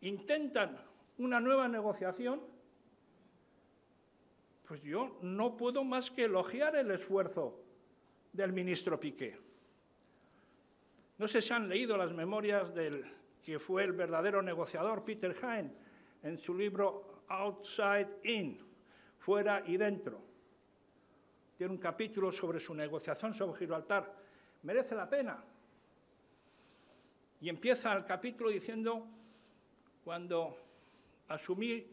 intentan una nueva negociación, pues yo no puedo más que elogiar el esfuerzo del ministro Piqué. No sé si han leído las memorias del que fue el verdadero negociador, Peter Hain, en su libro Outside In, Fuera y Dentro. Tiene un capítulo sobre su negociación sobre Gibraltar. Merece la pena. Y empieza el capítulo diciendo, cuando asumí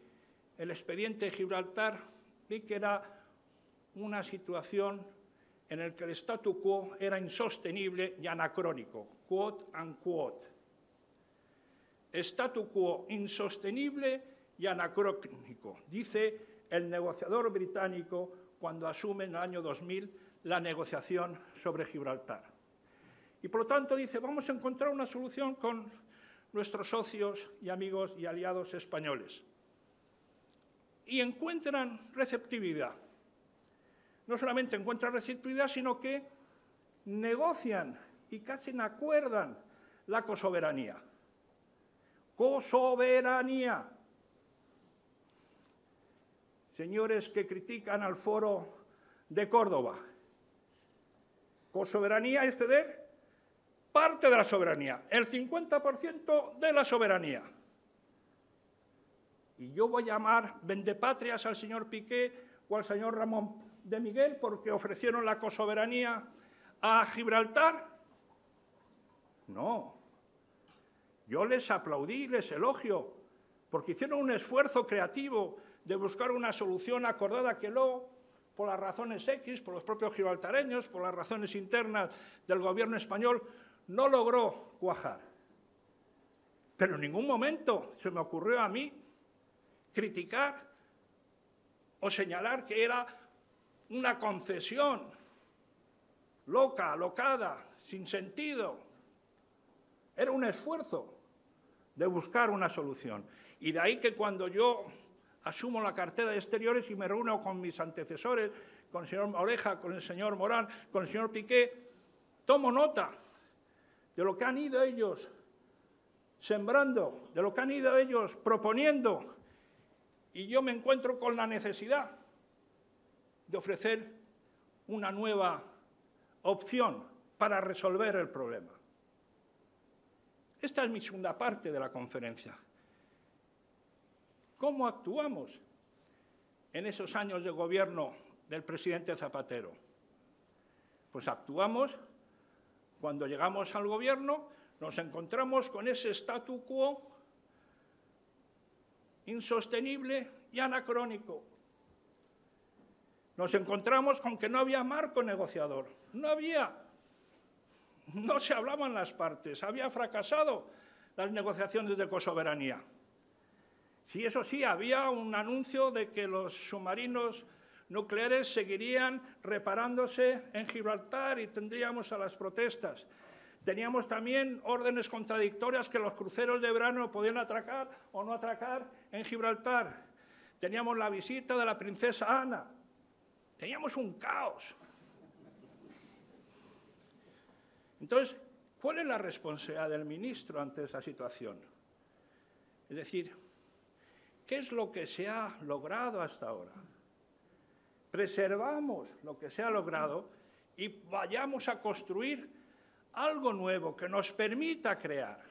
el expediente de Gibraltar, vi que era una situación en la que el statu quo era insostenible y anacrónico, quote unquote. Statu quo insostenible y anacrónico, dice el negociador británico cuando asume en el año 2000 la negociación sobre Gibraltar. Y por lo tanto dice, vamos a encontrar una solución con nuestros socios y amigos y aliados españoles. Y encuentran receptividad. No solamente encuentran receptividad, sino que negocian y casi acuerdan la cosoberanía. ¡Cosoberanía! Señores que critican al Foro de Córdoba, Cosoberanía es ceder parte de la soberanía, el 50% de la soberanía. Y yo voy a llamar vendepatrias al señor Piqué o al señor Ramón de Miguel porque ofrecieron la cosoberanía a Gibraltar. No. Yo les aplaudí, les elogio, porque hicieron un esfuerzo creativo de buscar una solución acordada que luego, por las razones X, por los propios gibraltareños, por las razones internas del gobierno español, no logró cuajar. Pero en ningún momento se me ocurrió a mí criticar o señalar que era una concesión loca, alocada, sin sentido. Era un esfuerzo de buscar una solución. Y de ahí que cuando yo asumo la cartera de Exteriores y me reúno con mis antecesores, con el señor Oreja, con el señor Morán, con el señor Piqué, tomo nota de lo que han ido ellos sembrando, de lo que han ido ellos proponiendo, y yo me encuentro con la necesidad de ofrecer una nueva opción para resolver el problema. Esta es mi segunda parte de la conferencia. ¿Cómo actuamos en esos años de gobierno del presidente Zapatero? Pues actuamos cuando llegamos al gobierno, nos encontramos con ese statu quo insostenible y anacrónico. Nos encontramos con que no había marco negociador, no se hablaban las partes, había fracasado las negociaciones de cosoberanía. Sí, eso sí, había un anuncio de que los submarinos nucleares seguirían reparándose en Gibraltar y tendríamos a las protestas. Teníamos también órdenes contradictorias que los cruceros de verano podían atracar o no atracar en Gibraltar. Teníamos la visita de la princesa Ana. Teníamos un caos. Entonces, ¿cuál es la responsabilidad del ministro ante esa situación? Es decir, ¿qué es lo que se ha logrado hasta ahora? Preservamos lo que se ha logrado y vayamos a construir algo nuevo que nos permita crear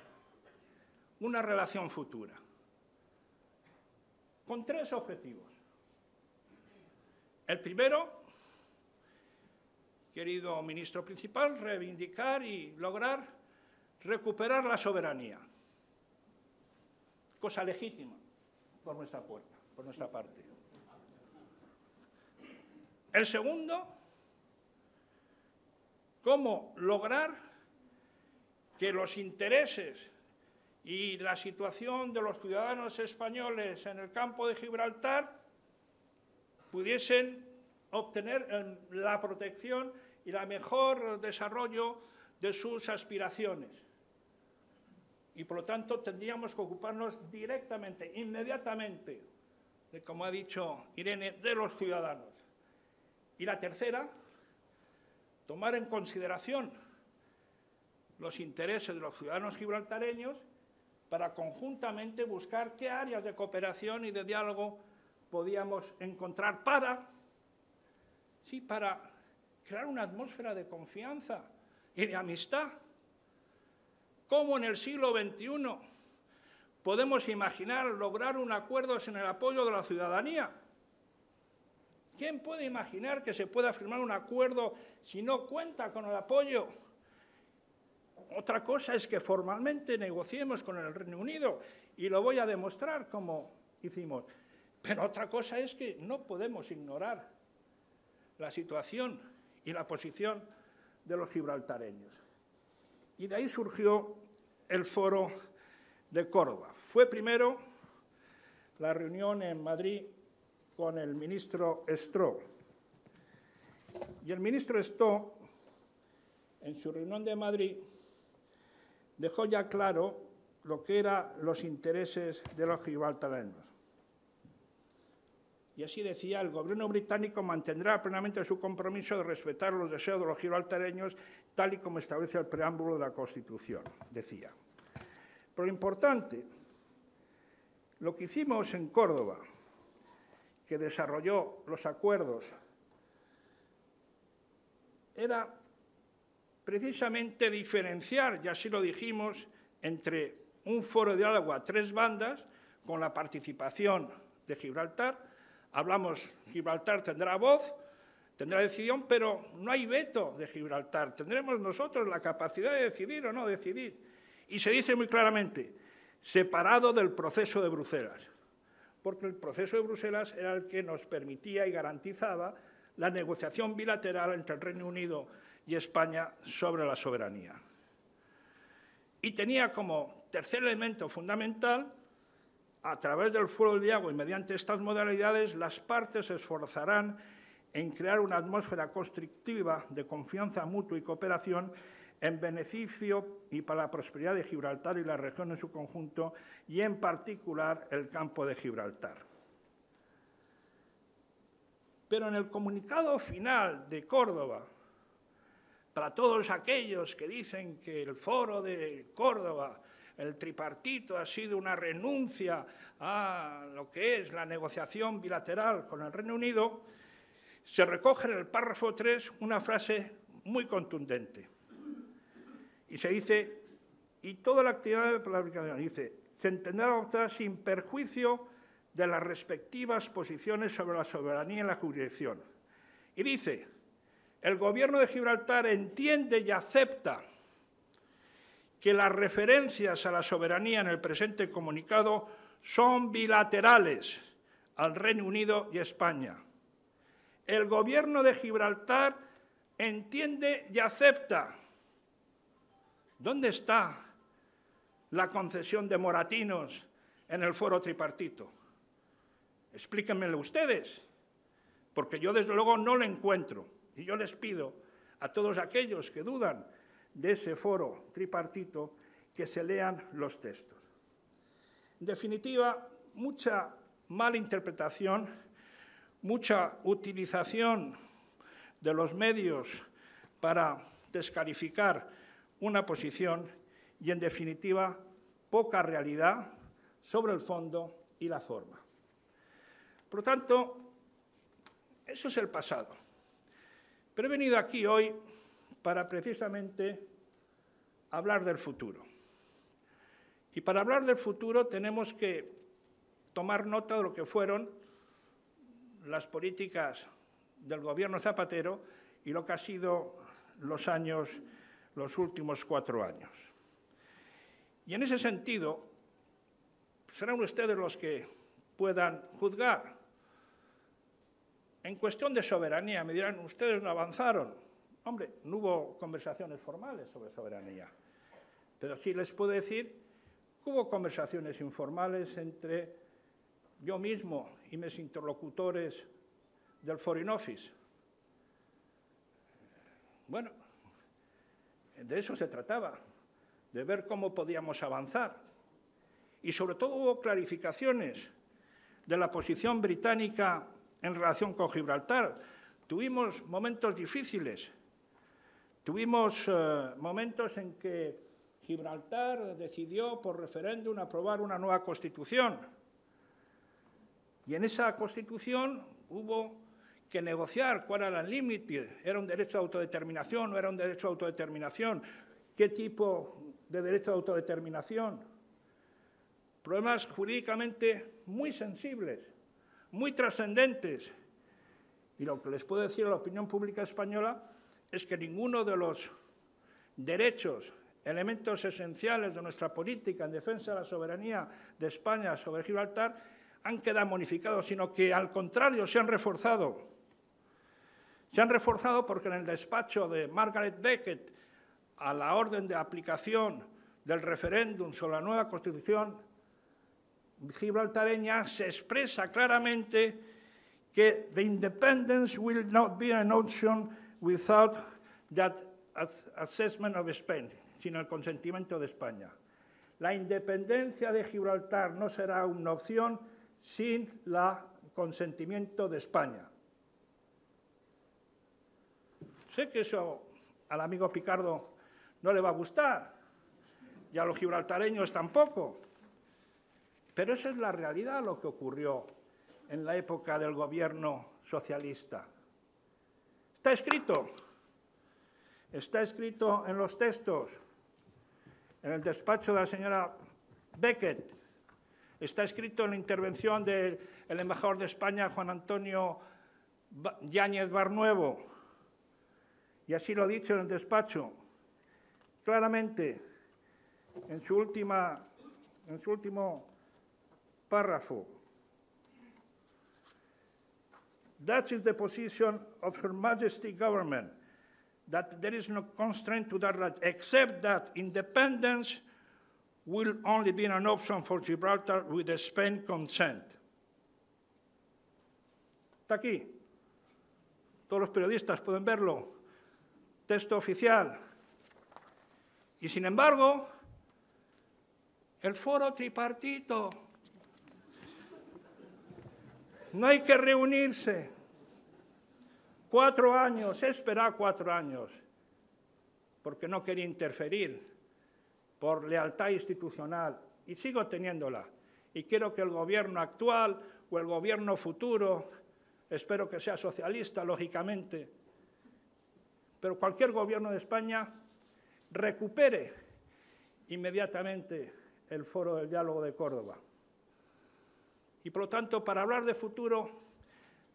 una relación futura, con 3 objetivos. El primero, querido ministro principal, reivindicar y lograr recuperar la soberanía, cosa legítima por nuestra parte. El segundo, cómo lograr que los intereses y la situación de los ciudadanos españoles en el campo de Gibraltar pudiesen obtener la protección y el mejor desarrollo de sus aspiraciones. Y, por lo tanto, tendríamos que ocuparnos directamente, inmediatamente, de, como ha dicho Irene, de los ciudadanos. Y la tercera, tomar en consideración los intereses de los ciudadanos gibraltareños para conjuntamente buscar qué áreas de cooperación y de diálogo podíamos encontrar para crear una atmósfera de confianza y de amistad. ¿Cómo en el siglo XXI podemos imaginar lograr un acuerdo sin el apoyo de la ciudadanía? ¿Quién puede imaginar que se pueda firmar un acuerdo si no cuenta con el apoyo? Otra cosa es que formalmente negociemos con el Reino Unido, y lo voy a demostrar como hicimos. Pero otra cosa es que no podemos ignorar la situación y la posición de los gibraltareños. Y de ahí surgió el Foro de Córdoba. Fue primero la reunión en Madrid con el ministro Stroh. Y el ministro Stroh, en su reunión de Madrid, dejó ya claro lo que eran los intereses de los gibraltareños. Y así decía, el gobierno británico mantendrá plenamente su compromiso de respetar los deseos de los gibraltareños, tal y como establece el preámbulo de la Constitución, decía. Pero lo importante, lo que hicimos en Córdoba, que desarrolló los acuerdos, era precisamente diferenciar, y así lo dijimos, entre un foro de diálogo a 3 bandas, con la participación de Gibraltar. Hablamos, Gibraltar tendrá voz, tendrá decisión, pero no hay veto de Gibraltar. Tendremos nosotros la capacidad de decidir o no decidir. Y se dice muy claramente, separado del proceso de Bruselas, porque el proceso de Bruselas era el que nos permitía y garantizaba la negociación bilateral entre el Reino Unido y España sobre la soberanía. Y tenía como tercer elemento fundamental, a través del foro del diálogo y mediante estas modalidades, las partes se esforzarán en crear una atmósfera constructiva de confianza mutua y cooperación en beneficio y para la prosperidad de Gibraltar y la región en su conjunto, y en particular el campo de Gibraltar. Pero en el comunicado final de Córdoba, para todos aquellos que dicen que el foro de Córdoba, el tripartito, ha sido una renuncia a lo que es la negociación bilateral con el Reino Unido, se recoge en el párrafo 3 una frase muy contundente. Y se dice, y toda la actividad de planificación, dice, se entenderá adoptar sin perjuicio de las respectivas posiciones sobre la soberanía y la jurisdicción. Y dice, el Gobierno de Gibraltar entiende y acepta que las referencias a la soberanía en el presente comunicado son bilaterales al Reino Unido y España. El Gobierno de Gibraltar entiende y acepta. ¿Dónde está la concesión de moratinos en el foro tripartito? Explíquenmelo ustedes, porque yo desde luego no lo encuentro. Y yo les pido a todos aquellos que dudan de ese foro tripartito que se lean los textos. En definitiva, mucha mala interpretación, mucha utilización de los medios para descalificar una posición y, en definitiva, poca realidad sobre el fondo y la forma. Por lo tanto, eso es el pasado. Pero he venido aquí hoy para precisamente hablar del futuro. Y para hablar del futuro tenemos que tomar nota de lo que fueron las políticas del Gobierno Zapatero y lo que ha sido los últimos 4 años. Y en ese sentido, serán ustedes los que puedan juzgar. En cuestión de soberanía, me dirán, ustedes no avanzaron. Hombre, no hubo conversaciones formales sobre soberanía, pero sí les puedo decir que hubo conversaciones informales entre yo mismo y mis interlocutores del Foreign Office. Bueno, de eso se trataba, de ver cómo podíamos avanzar. Y sobre todo hubo clarificaciones de la posición británica en relación con Gibraltar. Tuvimos momentos difíciles. Tuvimos momentos en que Gibraltar decidió por referéndum aprobar una nueva Constitución. Y en esa Constitución hubo que negociar cuál era el límite. ¿Era un derecho de autodeterminación? ¿No era un derecho de autodeterminación? ¿Qué tipo de derecho de autodeterminación? Problemas jurídicamente muy sensibles, muy trascendentes. Y lo que les puedo decir a la opinión pública española es que ninguno de los derechos, elementos esenciales de nuestra política en defensa de la soberanía de España sobre Gibraltar han quedado modificados, sino que, al contrario, se han reforzado. Se han reforzado porque en el despacho de Margaret Beckett a la orden de aplicación del referéndum sobre la nueva Constitución gibraltareña se expresa claramente que the independence will not be an option without that assessment of Spain, sino el consentimiento de España. La independencia de Gibraltar no será una opción sin el consentimiento de España. Sé que eso al amigo Picardo no le va a gustar, y a los gibraltareños tampoco, pero esa es la realidad, lo que ocurrió en la época del gobierno socialista. Está escrito. está escrito en los textos, en el despacho de la señora Beckett, está escrito en la intervención del embajador de España, Juan Antonio Yáñez Barnuevo, y así lo ha dicho en el despacho, claramente, en su último párrafo. That is the position of Her Majesty's government, that there is no constraint to that right, except that independence will only be an option for Gibraltar with the Spain consent. Está aquí. Todos los periodistas pueden verlo. Texto oficial. Y sin embargo, el foro tripartito. No hay que reunirse. 4 años, espera 4 años, porque no quería interferir por lealtad institucional, y sigo teniéndola. Y quiero que el gobierno actual o el gobierno futuro, espero que sea socialista, lógicamente, pero cualquier gobierno de España recupere inmediatamente el Foro del Diálogo de Córdoba. Y por lo tanto, para hablar de futuro,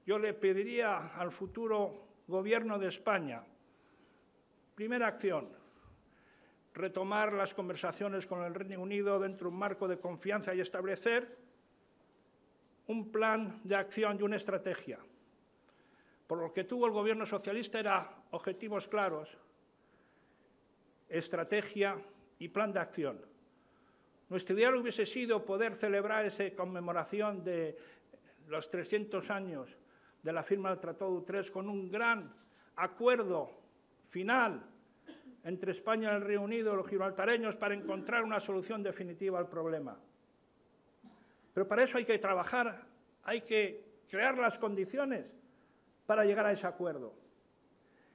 yo le pediría al futuro gobierno de España, primera acción, retomar las conversaciones con el Reino Unido dentro de un marco de confianza y establecer un plan de acción y una estrategia. Por lo que tuvo el gobierno socialista era objetivos claros, estrategia y plan de acción. Nuestro ideal hubiese sido poder celebrar esa conmemoración de los 300 años de la firma del Tratado de Utrecht con un gran acuerdo final entre España y el Reino Unido y los gibraltareños para encontrar una solución definitiva al problema. Pero para eso hay que trabajar, hay que crear las condiciones para llegar a ese acuerdo.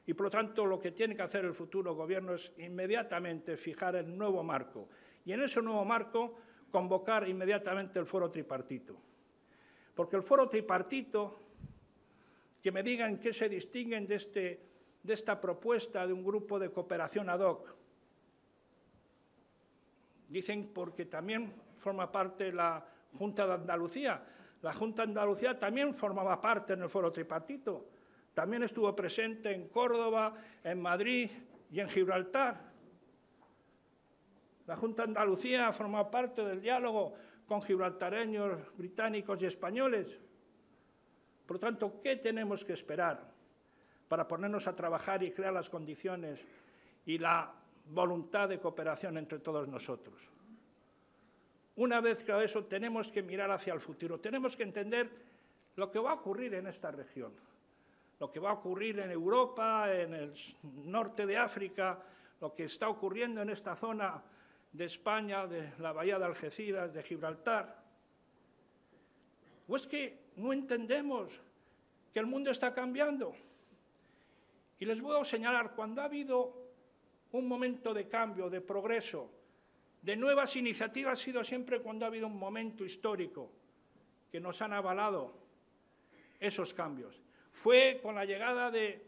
Y por lo tanto, lo que tiene que hacer el futuro gobierno es inmediatamente fijar el nuevo marco. Y en ese nuevo marco, convocar inmediatamente el foro tripartito. Porque el foro tripartito, que me digan qué se distinguen de esta propuesta de un grupo de cooperación ad hoc. Dicen porque también forma parte la Junta de Andalucía. La Junta de Andalucía también formaba parte en el foro tripartito. También estuvo presente en Córdoba, en Madrid y en Gibraltar. La Junta de Andalucía forma parte del diálogo con gibraltareños, británicos y españoles. Por lo tanto, ¿qué tenemos que esperar para ponernos a trabajar y crear las condiciones y la voluntad de cooperación entre todos nosotros? Una vez creado eso, tenemos que mirar hacia el futuro. Tenemos que entender lo que va a ocurrir en esta región, lo que va a ocurrir en Europa, en el norte de África, lo que está ocurriendo en esta zona de España, de la bahía de Algeciras, de Gibraltar. ¿O es que no entendemos que el mundo está cambiando? Y les voy a señalar, cuando ha habido un momento de cambio, de progreso, de nuevas iniciativas, ha sido siempre cuando ha habido un momento histórico que nos han avalado esos cambios. Fue con la llegada de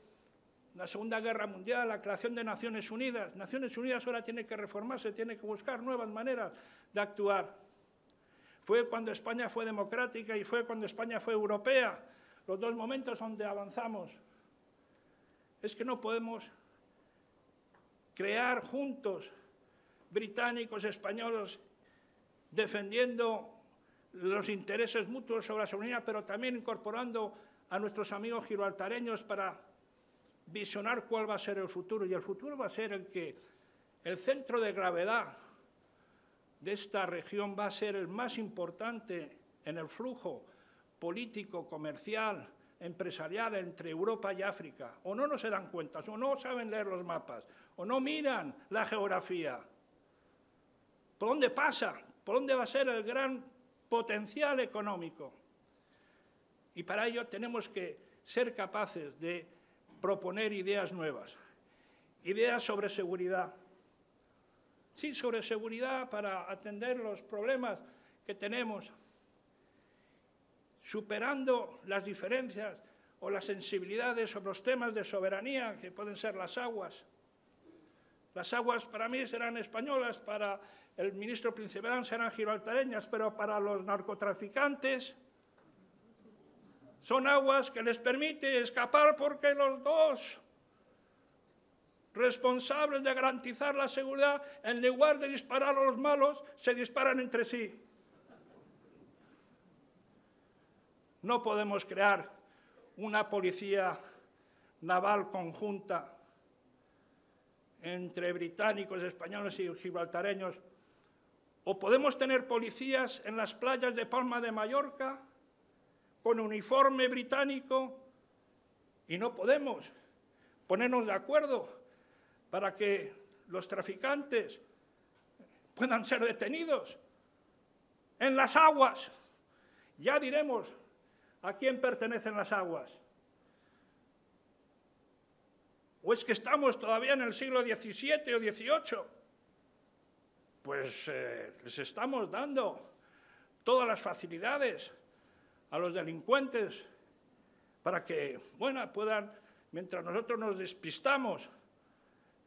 la Segunda Guerra Mundial, la creación de Naciones Unidas. Naciones Unidas ahora tiene que reformarse, tiene que buscar nuevas maneras de actuar. Fue cuando España fue democrática y fue cuando España fue europea, los dos momentos donde avanzamos. Es que no podemos crear juntos, británicos, españoles, defendiendo los intereses mutuos sobre la soberanía, pero también incorporando a nuestros amigos gibraltareños para visionar cuál va a ser el futuro. Y el futuro va a ser el que el centro de gravedad de esta región va a ser el más importante en el flujo político, comercial, empresarial entre Europa y África. O no se dan cuenta, o no saben leer los mapas, o no miran la geografía. ¿Por dónde pasa? ¿Por dónde va a ser el gran potencial económico? Y para ello tenemos que ser capaces de proponer ideas nuevas, ideas sobre seguridad. Sí, sobre seguridad para atender los problemas que tenemos, superando las diferencias o las sensibilidades sobre los temas de soberanía, que pueden ser las aguas, Las aguas para mí serán españolas, para el ministro Principal serán gibraltareñas, pero para los narcotraficantes son aguas que les permite escapar porque los dos responsables de garantizar la seguridad, en lugar de disparar a los malos, se disparan entre sí. No podemos crear una policía naval conjunta entre británicos, españoles y gibraltareños, o podemos tener policías en las playas de Palma de Mallorca con uniforme británico y no podemos ponernos de acuerdo para que los traficantes puedan ser detenidos en las aguas. Ya diremos a quién pertenecen las aguas. ¿O es que estamos todavía en el siglo XVII o XVIII? Pues les estamos dando todas las facilidades a los delincuentes para que, bueno, puedan, mientras nosotros nos despistamos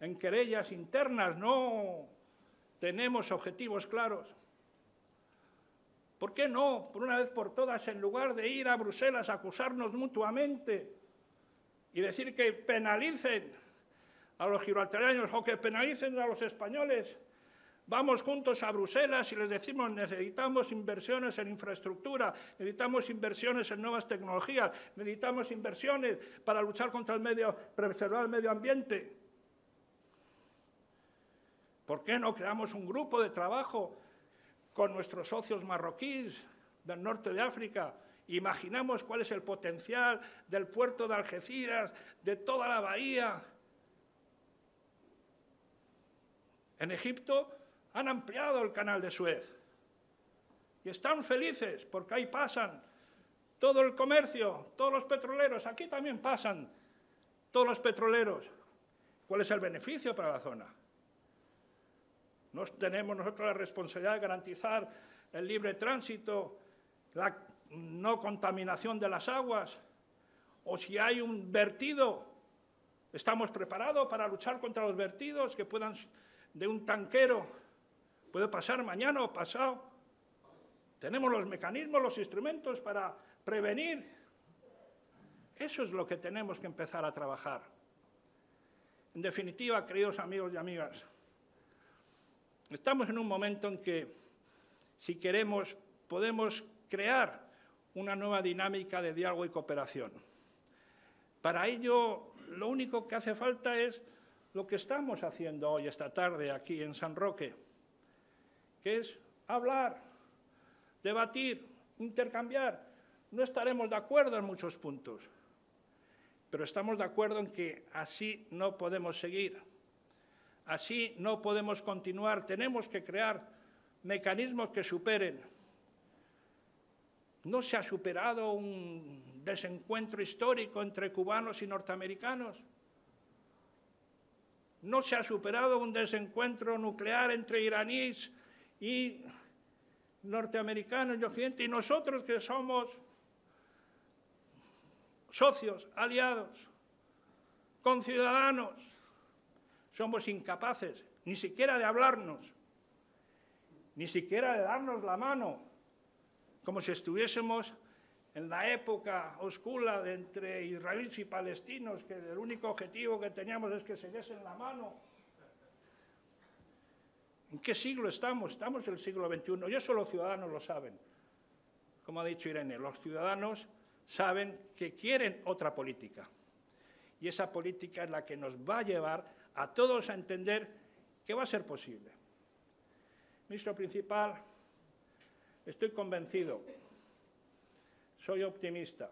en querellas internas, no tenemos objetivos claros. ¿Por qué no, por una vez por todas, en lugar de ir a Bruselas a acusarnos mutuamente y decir que penalicen a los gibraltareños o que penalicen a los españoles, vamos juntos a Bruselas y les decimos necesitamos inversiones en infraestructura, necesitamos inversiones en nuevas tecnologías, necesitamos inversiones para luchar contra preservar el medio ambiente? ¿Por qué no creamos un grupo de trabajo con nuestros socios marroquíes del norte de África? Imaginamos cuál es el potencial del puerto de Algeciras, de toda la bahía. En Egipto han ampliado el canal de Suez y están felices porque ahí pasan todo el comercio, todos los petroleros. Aquí también pasan todos los petroleros. ¿Cuál es el beneficio para la zona? ¿No tenemos nosotros la responsabilidad de garantizar el libre tránsito, la no contaminación de las aguas? O si hay un vertido, ¿estamos preparados para luchar contra los vertidos que puedan de un tanquero? Puede pasar mañana o pasado. Tenemos los mecanismos, los instrumentos para prevenir. Eso es lo que tenemos que empezar a trabajar. En definitiva, queridos amigos y amigas, estamos en un momento en que, si queremos, podemos crear una nueva dinámica de diálogo y cooperación. Para ello, lo único que hace falta es lo que estamos haciendo hoy, esta tarde, aquí en San Roque, que es hablar, debatir, intercambiar. No estaremos de acuerdo en muchos puntos, pero estamos de acuerdo en que así no podemos seguir. Así no podemos continuar. Tenemos que crear mecanismos que superen. No se ha superado un desencuentro histórico entre cubanos y norteamericanos. No se ha superado un desencuentro nuclear entre iraníes y norteamericanos y Occidente. Y nosotros, que somos socios, aliados, conciudadanos, somos incapaces ni siquiera de hablarnos, ni siquiera de darnos la mano, como si estuviésemos en la época oscura de entre israelíes y palestinos, que el único objetivo que teníamos es que se diesen la mano. ¿En qué siglo estamos? Estamos en el siglo XXI, y eso los ciudadanos lo saben. Como ha dicho Irene, los ciudadanos saben que quieren otra política, y esa política es la que nos va a llevar a todos a entender que va a ser posible. Ministro Principal, estoy convencido, soy optimista,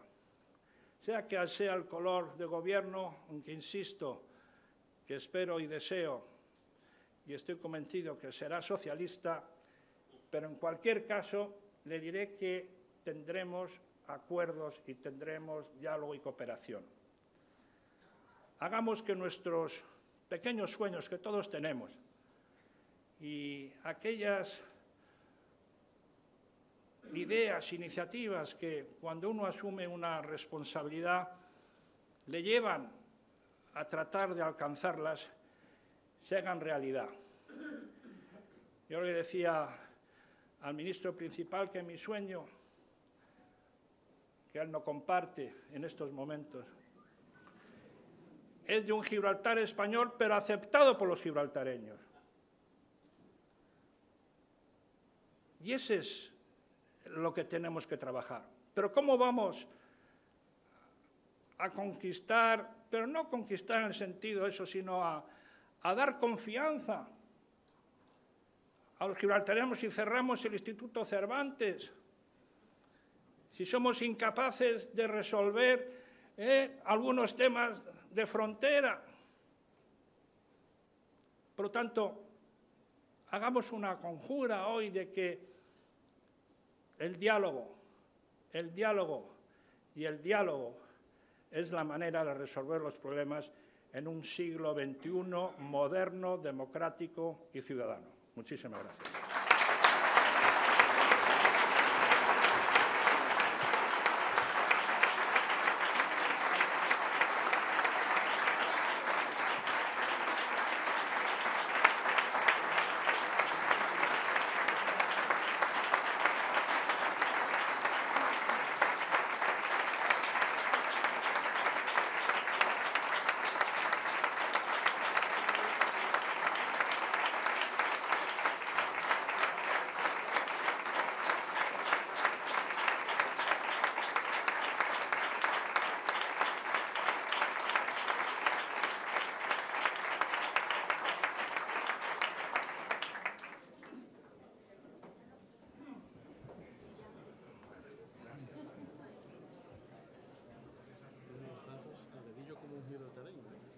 sea que sea el color de gobierno, aunque insisto que espero y deseo, y estoy convencido que será socialista, pero en cualquier caso le diré que tendremos acuerdos y tendremos diálogo y cooperación. Hagamos que nuestros pequeños sueños que todos tenemos y aquellas ideas, iniciativas que cuando uno asume una responsabilidad le llevan a tratar de alcanzarlas, se hagan realidad. Yo le decía al ministro principal que mi sueño, que él no comparte en estos momentos, es de un Gibraltar español, pero aceptado por los gibraltareños. Y ese es lo que tenemos que trabajar. Pero ¿cómo vamos a conquistar, pero no conquistar en el sentido de eso, sino a dar confianza a los gibraltareños si cerramos el Instituto Cervantes, si somos incapaces de resolver algunos temas de frontera? Por lo tanto, hagamos una conjura hoy de que el diálogo y el diálogo es la manera de resolver los problemas en un siglo XXI moderno, democrático y ciudadano. Muchísimas gracias.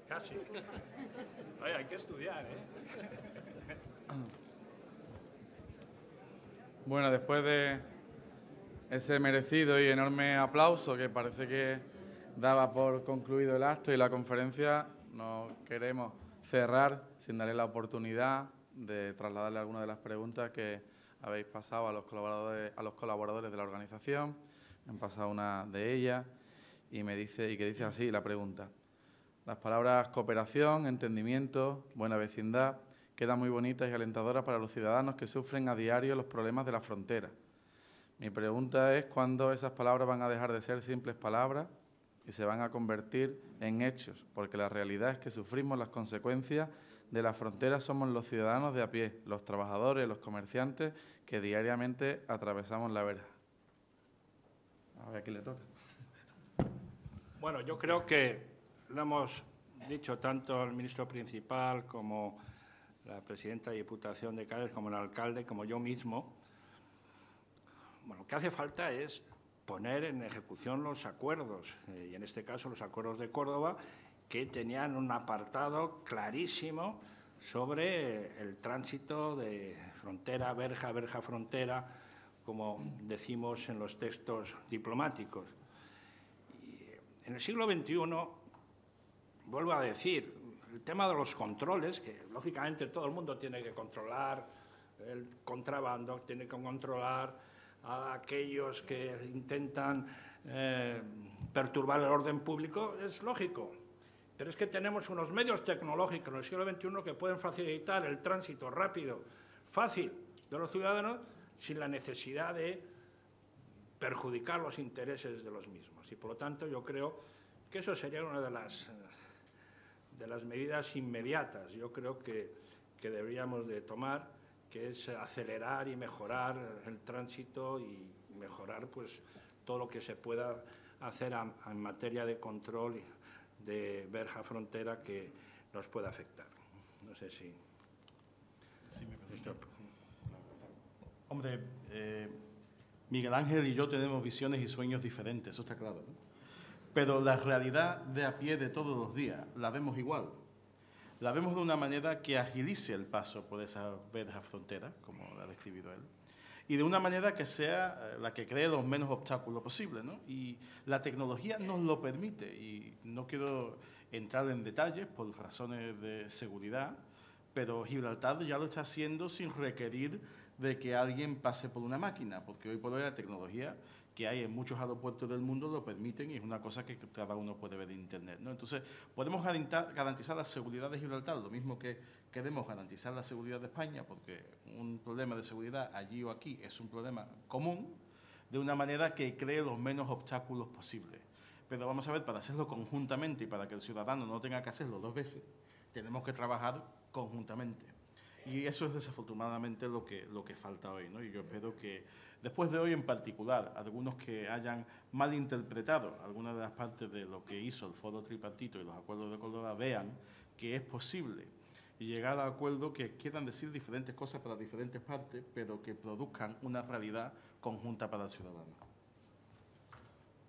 Casi. Oye, hay que estudiar, ¿eh? Bueno, después de ese merecido y enorme aplauso que parece que daba por concluido el acto y la conferencia, no queremos cerrar sin darle la oportunidad de trasladarle algunas de las preguntas que habéis pasado a los colaboradores de la organización. Me han pasado una de ellas y que dice así la pregunta. Las palabras cooperación, entendimiento, buena vecindad quedan muy bonitas y alentadoras para los ciudadanos que sufren a diario los problemas de la frontera. Mi pregunta es cuándo esas palabras van a dejar de ser simples palabras y se van a convertir en hechos, porque la realidad es que sufrimos las consecuencias de la frontera, somos los ciudadanos de a pie, los trabajadores, los comerciantes que diariamente atravesamos la verja. A ver a quién le toca. Bueno, yo creo que lo hemos dicho tanto el ministro principal como la presidenta de Diputación de Cádiz, como el alcalde, como yo mismo. Bueno, lo que hace falta es poner en ejecución los acuerdos, y en este caso los acuerdos de Córdoba, que tenían un apartado clarísimo sobre el tránsito de frontera, verja, verja-frontera, como decimos en los textos diplomáticos. Y en el siglo XXI, vuelvo a decir, el tema de los controles, que lógicamente todo el mundo tiene que controlar el contrabando, tiene que controlar a aquellos que intentan perturbar el orden público, es lógico. Pero es que tenemos unos medios tecnológicos en el siglo XXI que pueden facilitar el tránsito rápido, fácil de los ciudadanos, sin la necesidad de perjudicar los intereses de los mismos. Y por lo tanto yo creo que eso sería una de las medidas inmediatas, yo creo que deberíamos de tomar, que es acelerar y mejorar el tránsito y mejorar pues todo lo que se pueda hacer en materia de control de verja frontera que nos pueda afectar. No sé si... Sí, me permite. Hombre, Miguel Ángel y yo tenemos visiones y sueños diferentes, eso está claro, ¿no? Pero la realidad de a pie de todos los días la vemos igual. La vemos de una manera que agilice el paso por esa verja frontera, como la ha describido él, y de una manera que sea la que cree los menos obstáculos posibles, ¿no? Y la tecnología nos lo permite, y no quiero entrar en detalles por razones de seguridad, pero Gibraltar ya lo está haciendo sin requerir de que alguien pase por una máquina, porque hoy por hoy la tecnología que hay en muchos aeropuertos del mundo lo permiten y es una cosa que cada uno puede ver en Internet, ¿no? Entonces, podemos garantizar la seguridad de Gibraltar, lo mismo que queremos garantizar la seguridad de España, porque un problema de seguridad allí o aquí es un problema común, de una manera que cree los menos obstáculos posibles. Pero vamos a ver, para hacerlo conjuntamente y para que el ciudadano no tenga que hacerlo 2 veces, tenemos que trabajar conjuntamente. Y eso es desafortunadamente lo que falta hoy, ¿no? Y yo espero que, después de hoy en particular, algunos que hayan malinterpretado algunas de las partes de lo que hizo el Foro Tripartito y los acuerdos de Córdoba vean que es posible llegar a acuerdos que quieran decir diferentes cosas para diferentes partes, pero que produzcan una realidad conjunta para el ciudadano.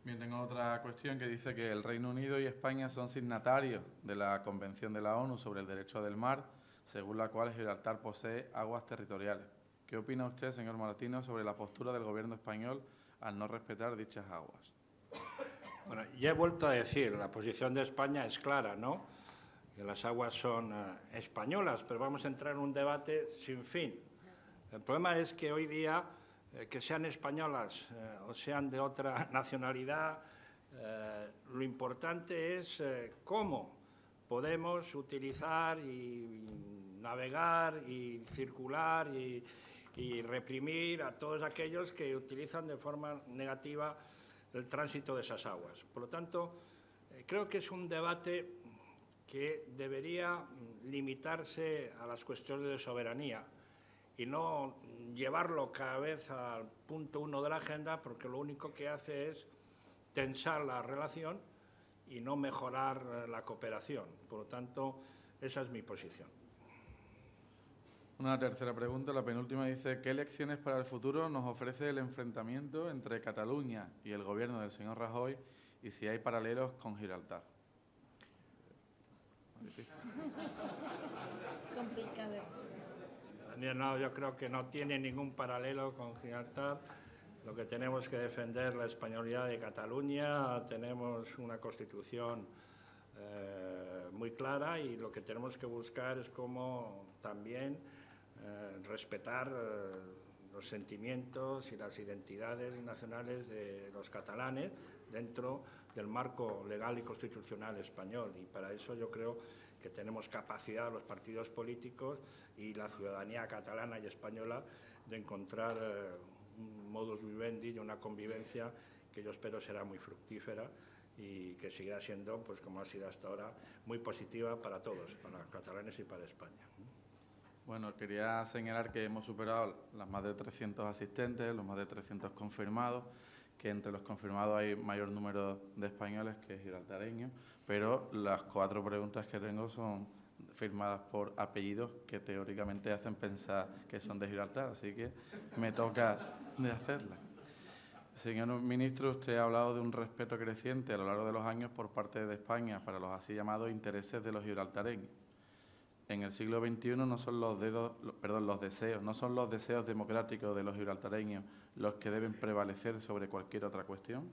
Bien, tengo otra cuestión que dice que el Reino Unido y España son signatarios de la Convención de la ONU sobre el Derecho del Mar, según la cual Gibraltar posee aguas territoriales. ¿Qué opina usted, señor Moratino, sobre la postura del Gobierno español al no respetar dichas aguas? Bueno, ya he vuelto a decir, la posición de España es clara, ¿no? Que las aguas son españolas, pero vamos a entrar en un debate sin fin. El problema es que hoy día, que sean españolas o sean de otra nacionalidad, lo importante es cómo podemos utilizar y navegar y circular y reprimir a todos aquellos que utilizan de forma negativa el tránsito de esas aguas. Por lo tanto, creo que es un debate que debería limitarse a las cuestiones de soberanía y no llevarlo cada vez al punto 1 de la agenda, porque lo único que hace es tensar la relación y no mejorar la cooperación. Por lo tanto, esa es mi posición. Una tercera pregunta, la penúltima, dice: ¿qué lecciones para el futuro nos ofrece el enfrentamiento entre Cataluña y el gobierno del señor Rajoy y si hay paralelos con Gibraltar? Complicado. No, yo creo que no tiene ningún paralelo con Gibraltar. Lo que tenemos que defender es la españolidad de Cataluña, tenemos una Constitución muy clara y lo que tenemos que buscar es cómo también respetar los sentimientos y las identidades nacionales de los catalanes dentro del marco legal y constitucional español. Y para eso yo creo que tenemos capacidad los partidos políticos y la ciudadanía catalana y española de encontrar un modus vivendi y una convivencia que yo espero será muy fructífera y que seguirá siendo, pues como ha sido hasta ahora, muy positiva para todos, para los catalanes y para España. Bueno, quería señalar que hemos superado las más de 300 asistentes, los más de 300 confirmados, que entre los confirmados hay mayor número de españoles que gibraltareños, pero las 4 preguntas que tengo son firmadas por apellidos que teóricamente hacen pensar que son de Gibraltar, así que me toca de hacerlas. Señor ministro, usted ha hablado de un respeto creciente a lo largo de los años por parte de España para los así llamados intereses de los gibraltareños. En el siglo XXI no son los deseos democráticos de los gibraltareños los que deben prevalecer sobre cualquier otra cuestión.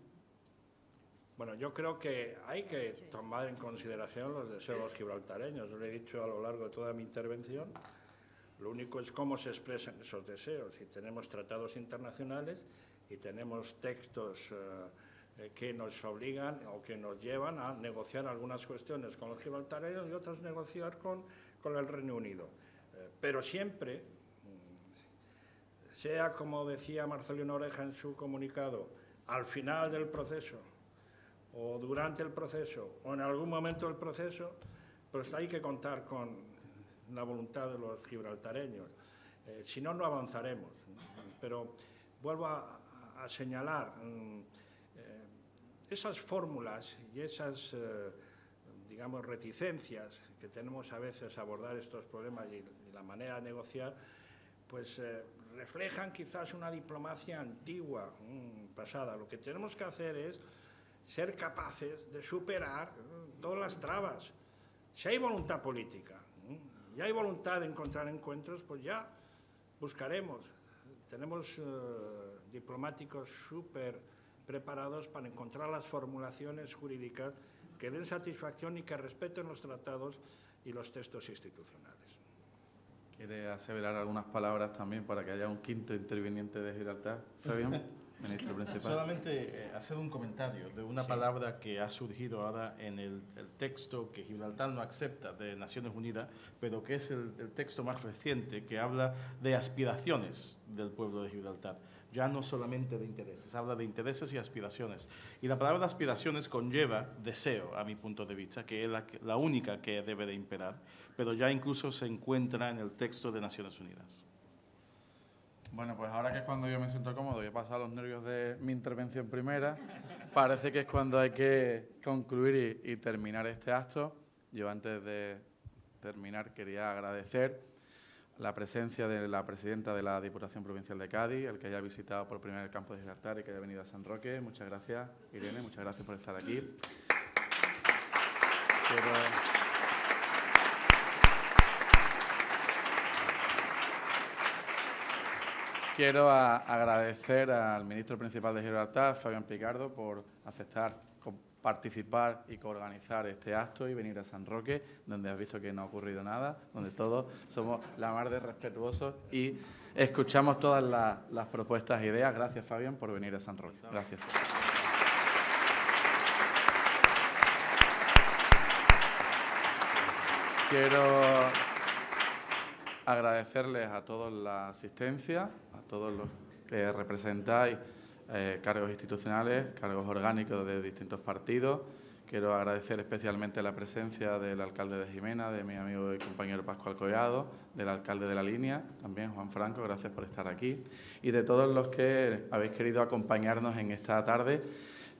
Bueno, yo creo que hay que tomar en consideración los deseos de los gibraltareños. Yo lo he dicho a lo largo de toda mi intervención. Lo único es cómo se expresan esos deseos. Si tenemos tratados internacionales y tenemos textos que nos obligan o que nos llevan a negociar algunas cuestiones con los gibraltareños y otras negociar con el Reino Unido. Pero siempre, sea como decía Marcelino Oreja en su comunicado, al final del proceso o durante el proceso o en algún momento del proceso, pues hay que contar con la voluntad de los gibraltareños. Si no, no avanzaremos. Pero vuelvo a señalar esas fórmulas y esas, digamos, reticencias que tenemos a veces a abordar estos problemas y la manera de negociar, pues reflejan quizás una diplomacia antigua, pasada. Lo que tenemos que hacer es ser capaces de superar todas las trabas. Si hay voluntad política y hay voluntad de encontrar encuentros, pues ya buscaremos. Tenemos diplomáticos súper preparados para encontrar las formulaciones jurídicas que den satisfacción y que respeten los tratados y los textos institucionales. ¿Quiere aseverar algunas palabras también para que haya un quinto interviniente de Gibraltar? Fabián. ministro principal. Solamente hacer un comentario de una palabra que ha surgido ahora en el texto que Gibraltar no acepta de Naciones Unidas, pero que es el texto más reciente, que habla de aspiraciones del pueblo de Gibraltar. Ya no solamente de intereses, habla de intereses y aspiraciones. Y la palabra aspiraciones conlleva deseo, a mi punto de vista, que es la única que debe de imperar, pero ya incluso se encuentra en el texto de Naciones Unidas. Bueno, pues ahora que es cuando yo me siento cómodo y he pasado los nervios de mi intervención primera, parece que es cuando hay que concluir y terminar este acto. Yo antes de terminar quería agradecer la presencia de la presidenta de la Diputación Provincial de Cádiz, el que haya visitado por primera vez el campo de Gibraltar y que haya venido a San Roque. Muchas gracias, Irene, muchas gracias por estar aquí. Quiero agradecer al ministro principal de Gibraltar, Fabián Picardo, por aceptar participar y coorganizar este acto y venir a San Roque, donde has visto que no ha ocurrido nada, donde todos somos la mar de respetuosos y escuchamos todas las propuestas e ideas. Gracias, Fabián, por venir a San Roque. Gracias. Quiero agradecerles a todos la asistencia, a todos los que representáis cargos institucionales, cargos orgánicos de distintos partidos. Quiero agradecer especialmente la presencia del alcalde de Jimena, de mi amigo y compañero Pascual Collado, del alcalde de La Línea, también Juan Franco, gracias por estar aquí, y de todos los que habéis querido acompañarnos en esta tarde,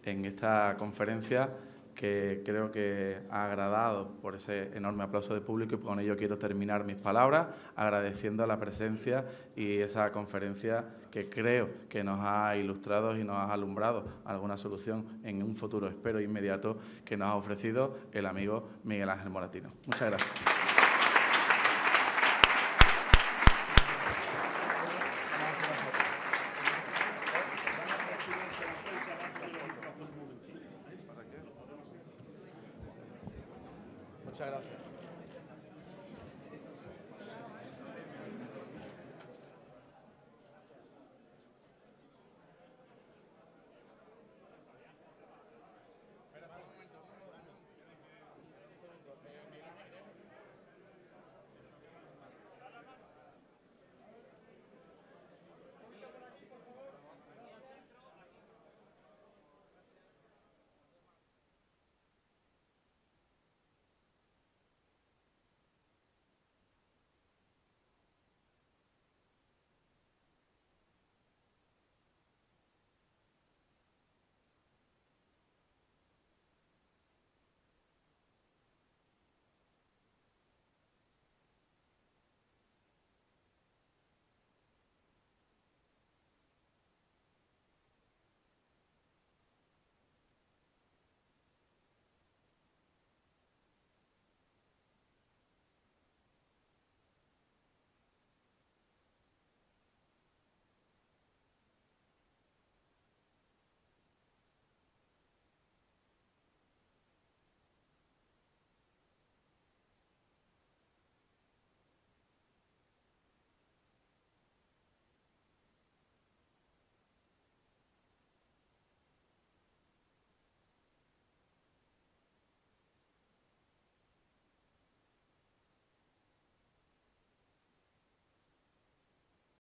en esta conferencia, que creo que ha agradado por ese enorme aplauso de público, y con ello quiero terminar mis palabras agradeciendo la presencia y esa conferencia que creo que nos ha ilustrado y nos ha alumbrado alguna solución en un futuro, espero, inmediato, que nos ha ofrecido el amigo Miguel Ángel Moratino. Muchas gracias.